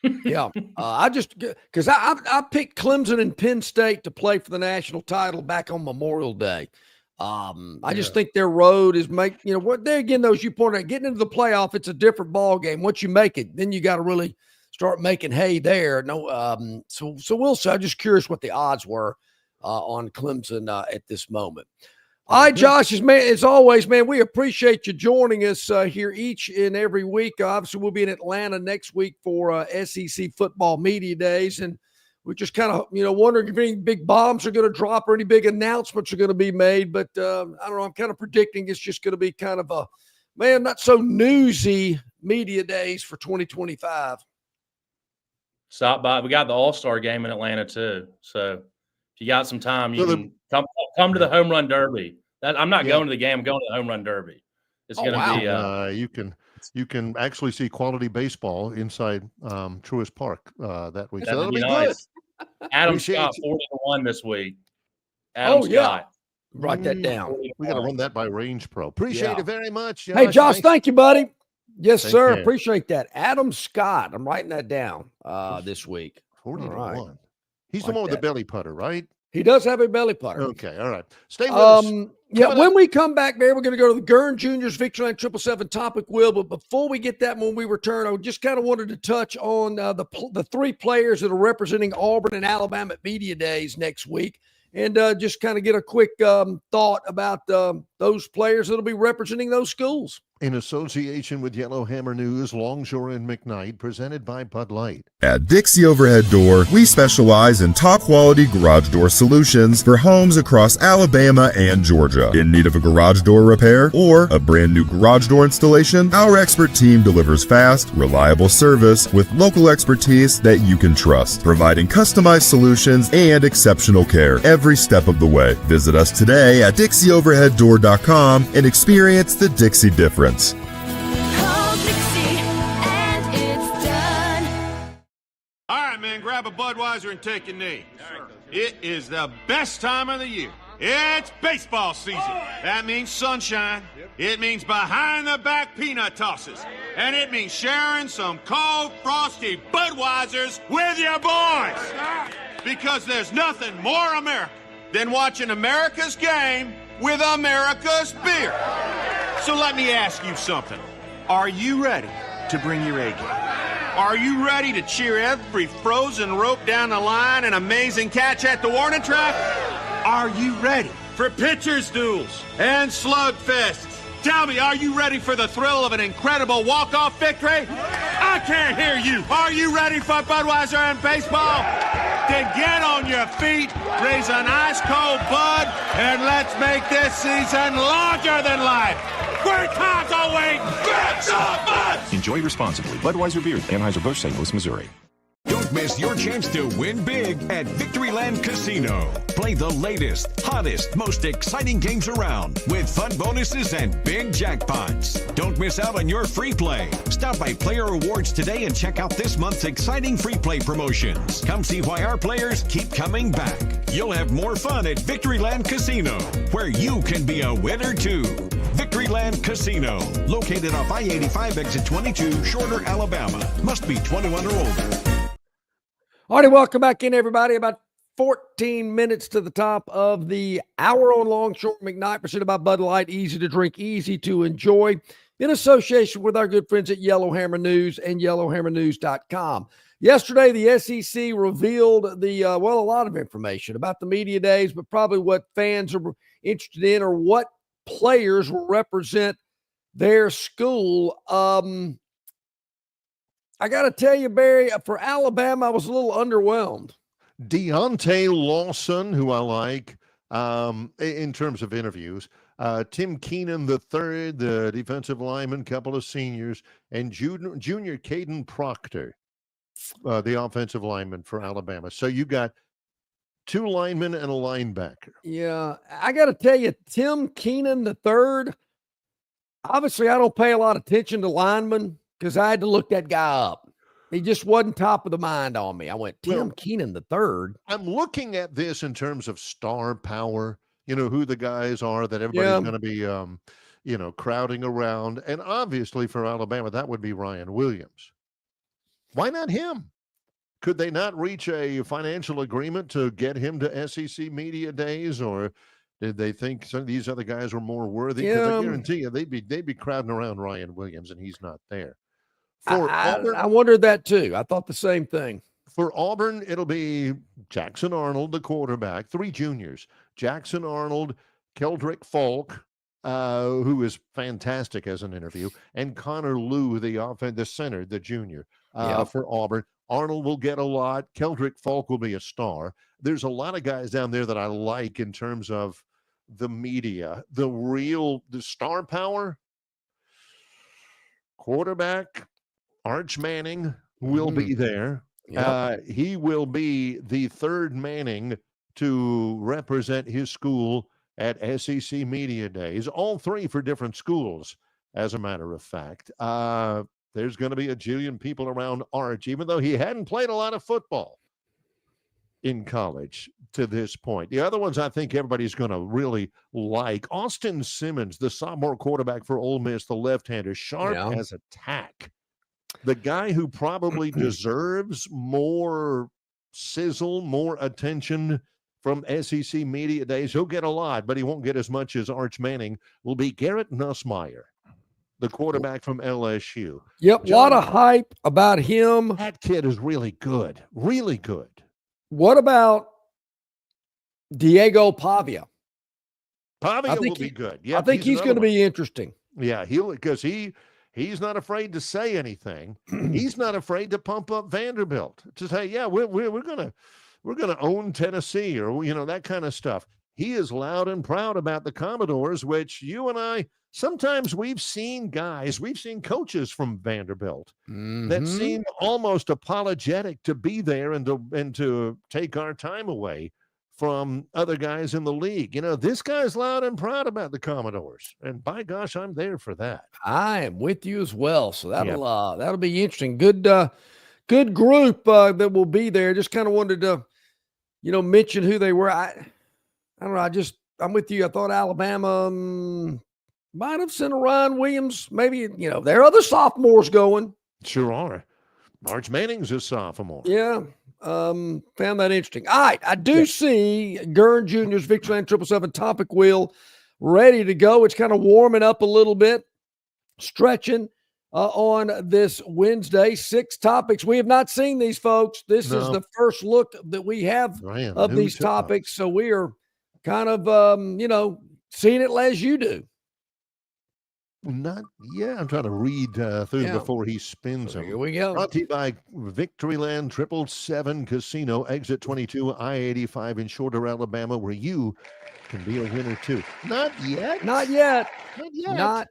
Because I picked Clemson and Penn State to play for the national title back on Memorial Day. I just think their road is there again, those you pointed out, getting into the playoff, it's a different ball game. Once you make it, then you got to really start making hay there. So we'll see. I'm just curious what the odds were on Clemson at this moment. All right, Josh, as always, man, we appreciate you joining us here each and every week. Obviously, we'll be in Atlanta next week for SEC football media days, and we're just kind of, wondering if any big bombs are going to drop or any big announcements are going to be made. But I don't know. I'm kind of predicting it's just going to be kind of not so newsy media days for 2025. Stop by. We got the All-Star game in Atlanta too. So if you got some time, you can come to the Home Run Derby. I'm not going to the game. I'm going to the Home Run Derby. It's going to be. You can actually see quality baseball inside Truist Park that week. So that'll be nice. Adam Scott 40-1 this week. Adam Scott. Write that down. We got to run that by Range Pro. Appreciate it very much, Josh. Hey, Josh, thank you, buddy. Yes, sir. Appreciate that. Adam Scott. I'm writing that down this week. 40-1. Right. He's the one with the belly putter, right? He does have a belly putter. Okay, all right. Stay with us. Yeah, when we come back, Barry, we're going to go to the Gurn Juniors Victoryland 777 Topic Wheel. But before we get that, when we return, I just kind of wanted to touch on the three players that are representing Auburn and Alabama at Media Days next week. And just kind of get a quick thought about those players that will be representing those schools. In association with Yellowhammer News, Longshore and McKnight, presented by Bud Light. At Dixie Overhead Door, we specialize in top-quality garage door solutions for homes across Alabama and Georgia. In need of a garage door repair or a brand new garage door installation, our expert team delivers fast, reliable service with local expertise that you can trust, providing customized solutions and exceptional care every step of the way. Visit us today at DixieOverheadDoor.com and experience the Dixie difference. Call Dixie and it's done. All right, man, grab a Budweiser and take a knee. It is the best time of the year. It's baseball season. That means sunshine. It means behind-the-back peanut tosses. And it means sharing some cold, frosty Budweisers with your boys. Because there's nothing more American than watching America's game with America's beer. So let me ask you something. Are you ready to bring your A game? Are you ready to cheer every frozen rope down the line and amazing catch at the warning track? Are you ready for pitcher's duels and slugfests? Tell me, are you ready for the thrill of an incredible walk-off victory? I can't hear you. Are you ready for Budweiser and baseball? Then get on your feet, raise an ice-cold Bud, and let's make this season larger than life. Great times await. Get some Bud! Enjoy responsibly. Budweiser Beer, Anheuser-Busch, St. Louis, Missouri. Don't miss your chance to win big at Victoryland Casino. Play the latest, hottest, most exciting games around with fun bonuses and big jackpots. Don't miss out on your free play. Stop by Player Rewards today and check out this month's exciting free play promotions. Come see why our players keep coming back. You'll have more fun at Victoryland Casino, where you can be a winner too. Victoryland Casino, located off I-85 exit 22, Shorter, Alabama. Must be 21 or older. All right, welcome back in, everybody. About 14 minutes to the top of the hour on Longshore McKnight, presented by Bud Light. Easy to drink, easy to enjoy, in association with our good friends at Yellowhammer News and YellowhammerNews.com. Yesterday, the SEC revealed a lot of information about the media days, but probably what fans are interested in or what players will represent their school. I got to tell you, Barry, for Alabama, I was a little underwhelmed. Deontay Lawson, who I like in terms of interviews, Tim Keenan III, the defensive lineman, couple of seniors, and junior Caden Proctor, the offensive lineman for Alabama. So you got two linemen and a linebacker. Yeah, I got to tell you, Tim Keenan III, obviously I don't pay a lot of attention to linemen, because I had to look that guy up. He just wasn't top of the mind on me. I went, Tim Keenan III. I'm looking at this in terms of star power, who the guys are that everybody's going to be, crowding around. And obviously for Alabama, that would be Ryan Williams. Why not him? Could they not reach a financial agreement to get him to SEC Media Days, or did they think some of these other guys were more worthy? Because I guarantee you they'd be crowding around Ryan Williams, and he's not there. I wondered that too. I thought the same thing. For Auburn, it'll be Jackson Arnold, the quarterback, three juniors. Jackson Arnold, Keldrick Falk, who is fantastic as an interview, and Connor Liu, the center, the junior, for Auburn. Arnold will get a lot. Keldrick Falk will be a star. There's a lot of guys down there that I like in terms of the media, the star power. Quarterback, Arch Manning will be there. Yep. He will be the third Manning to represent his school at SEC Media Days, all three for different schools, as a matter of fact. There's going to be a jillion people around Arch, even though he hadn't played a lot of football. in college to this point. The other ones I think everybody's going to really like. Austin Simmons, the sophomore quarterback for Ole Miss, the left-hander, sharp as a tack. The guy who probably deserves more sizzle, more attention from SEC media days. He'll get a lot, but he won't get as much as Arch Manning, will be Garrett Nussmeier, the quarterback from LSU. Yep, a lot of hype about him. That kid is really good, really good. What about Diego Pavia? Pavia will be good. Yeah, I think he's going to be interesting. Yeah, because he's not afraid to say anything. He's not afraid to pump up Vanderbilt to say, yeah, we're gonna own Tennessee, or that kind of stuff. He is loud and proud about the Commodores, which you and I sometimes we've seen coaches from Vanderbilt that seem almost apologetic to be there and to take our time away from other guys in the league. This guy's loud and proud about the Commodores, and by gosh, I'm there for that. I am with you as well. So that'll be interesting. Good group that will be there. Just kind of wanted to, mention who they were. I don't know. I'm with you. I thought Alabama might have sent a Ryan Williams. Maybe, there are other sophomores going. Sure are. Arch Manning's a sophomore. Yeah. Found that interesting. All right. I do see Gurn Jr.'s Victoryland 777 Topic Wheel ready to go. It's kind of warming up a little bit, stretching on this Wednesday. 6 topics. We have not seen these, folks. This is the first look that we have of these topics. So we are kind of, seeing it as you do. Not yet. I'm trying to read through before he spins them. Here we go. Brought to you by Victoryland 777 Casino, exit 22, I-85 in Shorter, Alabama, where you can be a winner too. Not yet. Not yet. Not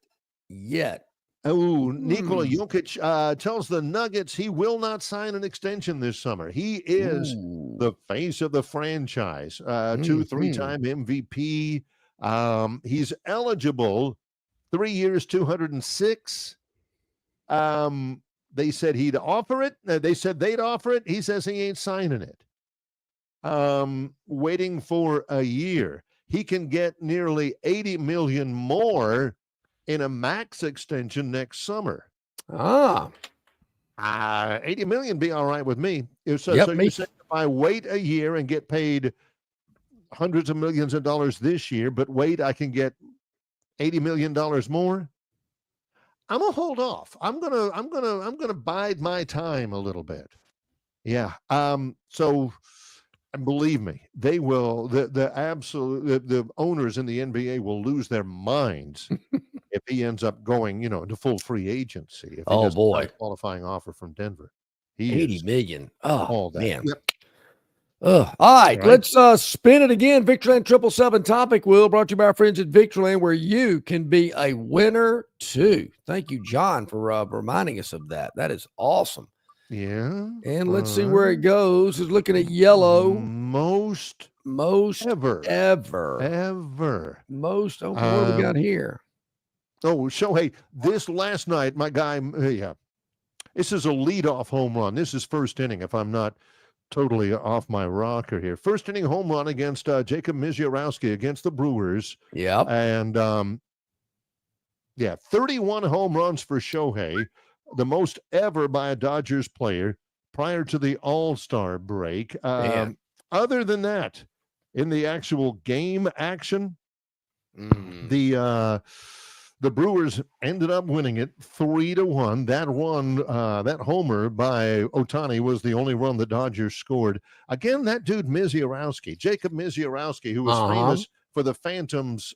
yet. Oh, Nikola Jokic tells the Nuggets he will not sign an extension this summer. He is the face of the franchise, 2-3-time MVP. He's eligible 3 years, 206. They said he'd offer it. They said they'd offer it. He says he ain't signing it. Waiting for a year. He can get nearly $80 million more in a max extension next summer. 80 million be all right with me. So you say if I wait a year and get paid hundreds of millions of dollars this year, but wait, I can get $80 million more. I'm gonna hold off. I'm gonna bide my time a little bit. Yeah. So believe me, they will. The owners in the NBA will lose their minds if he ends up going, into full free agency. If he doesn't get a qualifying offer from Denver. 80 million. Oh, man. Yep. All right, let's spin it again. Victoryland 777 Topic Wheel brought to you by our friends at Victoryland, where you can be a winner too. Thank you, John, for reminding us of that. That is awesome. Yeah. And let's see where it goes. Is looking at yellow. Most ever. Most. Oh, what do we got here? Oh, Shohei, this last night, my guy, this is a leadoff home run. This is first inning, if I'm not totally off my rocker here. First inning home run against Jacob Misiorowski against the Brewers. Yep. And 31 home runs for Shohei, the most ever by a Dodgers player prior to the All-Star break. Other than that, in the actual game action, the Brewers ended up winning it 3-1. That homer by Ohtani was the only run the Dodgers scored. Again, that dude Misiorowski, Jacob Misiorowski, who was famous for the Phantoms,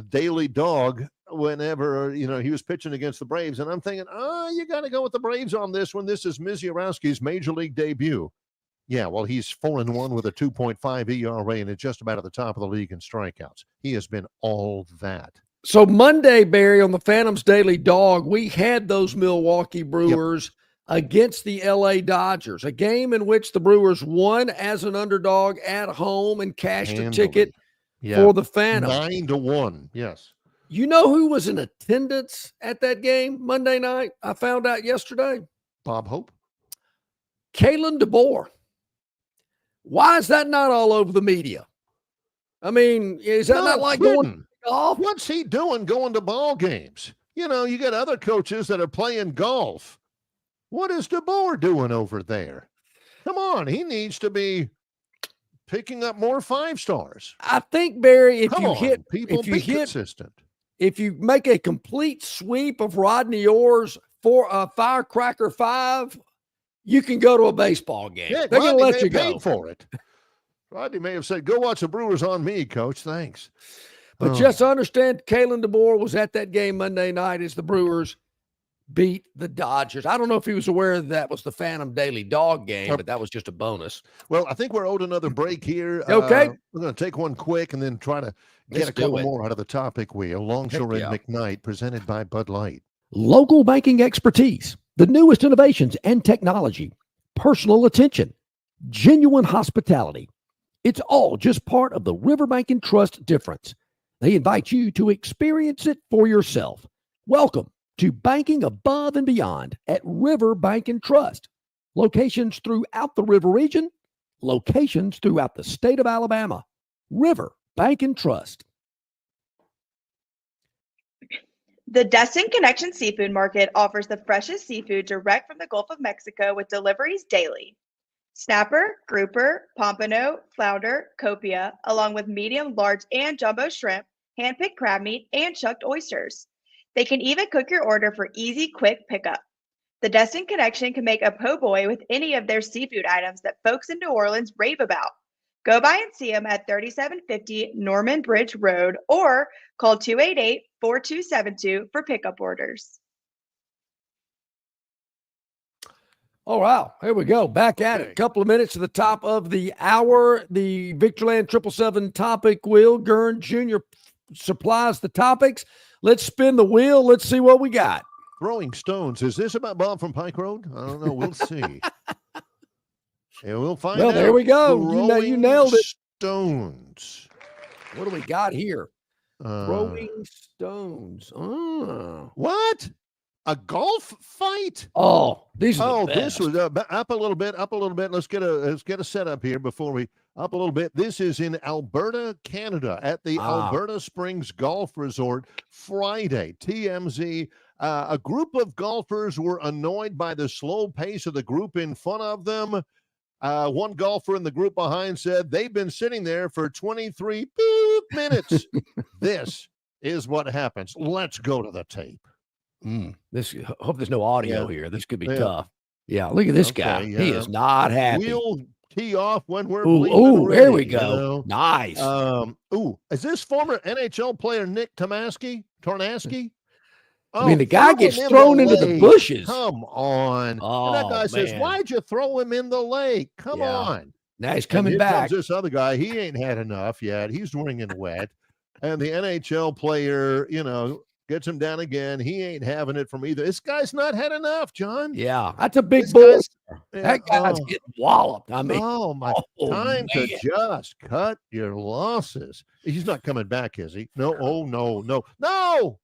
daily dog whenever he was pitching against the Braves. And I'm thinking, you got to go with the Braves on this one. This is Misiorowski's major league debut. Yeah, well, he's 4-1 with a 2.5 ERA and is just about at the top of the league in strikeouts. He has been all that. So Monday, Barry, on the Phantoms Daily Dog, we had those Milwaukee Brewers against the LA Dodgers, a game in which the Brewers won as an underdog at home and cashed a ticket for the Phantoms. 9-1, yes. You know who was in attendance at that game Monday night? I found out yesterday. Bob Hope. Kalen DeBoer. Why is that not all over the media? I mean, is that not like going to golf? What's he doing going to ball games? You know, you got other coaches that are playing golf. What is DeBoer doing over there? Come on, he needs to be picking up more 5-stars. I think, Barry, if consistent. If you make a complete sweep of Rodney Orr's for a Firecracker 5, you can go to a baseball game. Yeah, they're going to let you go. Paid for it. Rodney may have said, "Go watch the Brewers on me, Coach. Thanks." But just understand, Kalen DeBoer was at that game Monday night as the Brewers beat the Dodgers. I don't know if he was aware that was the Phantom Daily Dog game, but that was just a bonus. Well, I think we're owed another break here. Okay. We're going to take one quick and then try to get a couple more out of the topic wheel. Longshore and McKnight, presented by Bud Light. Local banking expertise, the newest innovations and technology, personal attention, genuine hospitality. It's all just part of the Riverbank and Trust difference. They invite you to experience it for yourself. Welcome to banking above and beyond at Riverbank and Trust. Locations throughout the River region, locations throughout the state of Alabama. Riverbank and Trust. The Destin Connection Seafood Market offers the freshest seafood direct from the Gulf of Mexico with deliveries daily. Snapper, grouper, pompano, flounder, copia, along with medium, large, and jumbo shrimp, hand-picked crab meat, and chucked oysters. They can even cook your order for easy, quick pickup. The Destin Connection can make a po' boy with any of their seafood items that folks in New Orleans rave about. Go by and see them at 3750 Norman Bridge Road or call 288-4272 for pickup orders. Oh, wow. Here we go. Back at it. A couple of minutes to the top of the hour. The Victoryland 777 Topic Wheel. Gurn Jr. supplies the topics. Let's spin the wheel. Let's see what we got. Throwing stones. Is this about Bob from Pike Road? I don't know. We'll see. Yeah, we'll find out. Well, there we go. You nailed it. Stones. What do we got here? Throwing stones. Oh. What? A golf fight? Oh, these are the best. This was up a little bit. Let's get a setup here before we up a little bit. This is in Alberta, Canada, at the Alberta Springs Golf Resort. Friday, TMZ. A group of golfers were annoyed by the slow pace of the group in front of them. One golfer in the group behind said they've been sitting there for 23 minutes. This is what happens. Let's go to the tape. Hope there's no audio here. This could be tough. Yeah, look at this guy. He is not happy. We'll tee off when we're there we go. You know? Nice. Is this former NHL player Nick Tornaski? I mean, the guy gets thrown into the bushes. Come on. Oh, and that guy says, "Why'd you throw him in the lake? Come on." Now he's coming back. This other guy, he ain't had enough yet. He's wringing wet. And the NHL player, gets him down again. He ain't having it from either. This guy's not had enough, John. Yeah, that's a big bull. That guy's getting walloped. I mean, time to just cut your losses. He's not coming back, is he? No. No.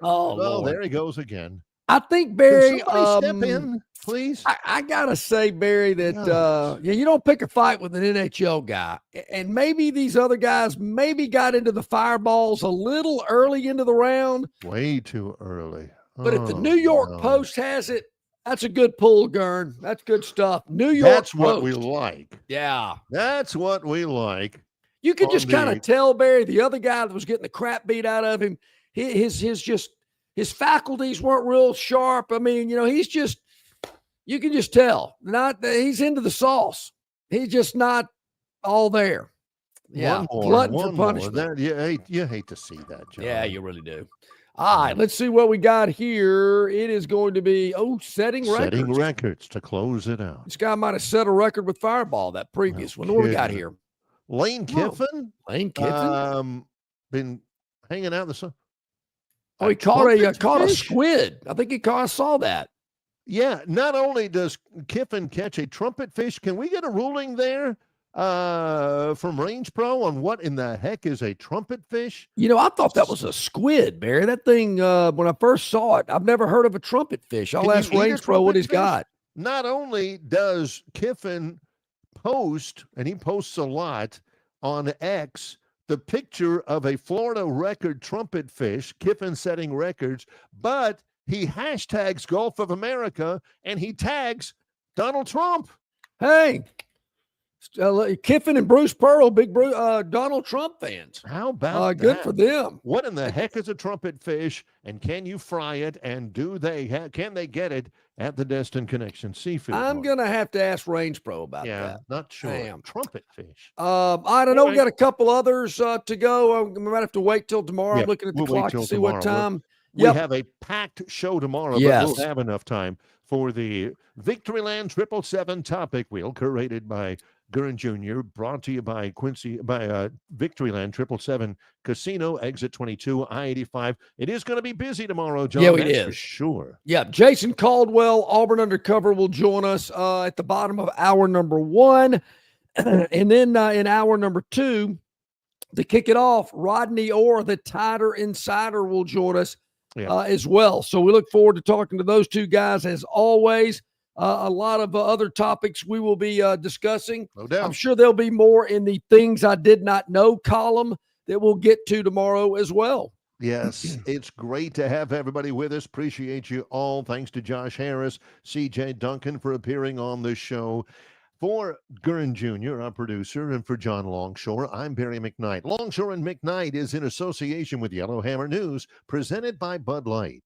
Oh, there he goes again. I think, Barry, step in, please. I gotta say, Barry, that you don't pick a fight with an NHL guy, and maybe these other guys got into the fireballs a little early into the round, way too early. But if the New York Post has it, that's a good pull, Gurn. That's good stuff. New York. That's what we like. Yeah, that's what we like. You can just kind of tell, Barry, the other guy that was getting the crap beat out of him, his faculties weren't real sharp. I mean, you can just tell. He's into the sauce. He's just not all there. Yeah, glutton for punishment. You hate to see that, John. Yeah, you really do. All right, let's see what we got here. It is going to be, setting records to close it out. This guy might have set a record with Fireball, that previous one. What do we got here? Lane Kiffin? Lane Kiffin? Been hanging out in the sun. Oh, he caught a squid. I think I saw that. Yeah, not only does Kiffin catch a trumpet fish, can we get a ruling there from Range Pro on what in the heck is a trumpet fish? I thought that was a squid, Barry. That thing, when I first saw it, I've never heard of a trumpet fish. I'll ask Range Pro what he's got. Not only does Kiffin post, and he posts a lot on X, the picture of a Florida record trumpet fish, Kiffin setting records, but he hashtags Gulf of America and he tags Donald Trump. Hey, Kiffin and Bruce Pearl, big Donald Trump fans. How about good that? for them? What in the heck is a trumpet fish, and can you fry it? And can they get it at the Destin Connection Seafood? I'm gonna have to ask Range Pro about that. Not sure. Damn. Trumpet fish. I don't know. We got a couple others to go. We might have to wait till tomorrow. I'm looking at the clock to see what time. We have a packed show tomorrow, but we'll have enough time for the Victoryland 777 Topic Wheel, curated by Gurren Jr., brought to you by Victoryland 777 Casino, exit 22, I-85. It is going to be busy tomorrow, John. Yeah, it is. For sure. Yeah, Jason Caldwell, Auburn Undercover, will join us at the bottom of hour number 1. And then in hour number 2, to kick it off, Rodney Orr, the Tider Insider, will join us as well. So we look forward to talking to those two guys as always. A lot of other topics we will be discussing. No doubt. I'm sure there'll be more in the Things I Did Not Know column that we'll get to tomorrow as well. Yes, it's great to have everybody with us. Appreciate you all. Thanks to Josh Harris, CJ Duncan for appearing on the show. For Gurren Jr., our producer, and for John Longshore, I'm Barry McKnight. Longshore and McKnight is in association with Yellowhammer News, presented by Bud Light.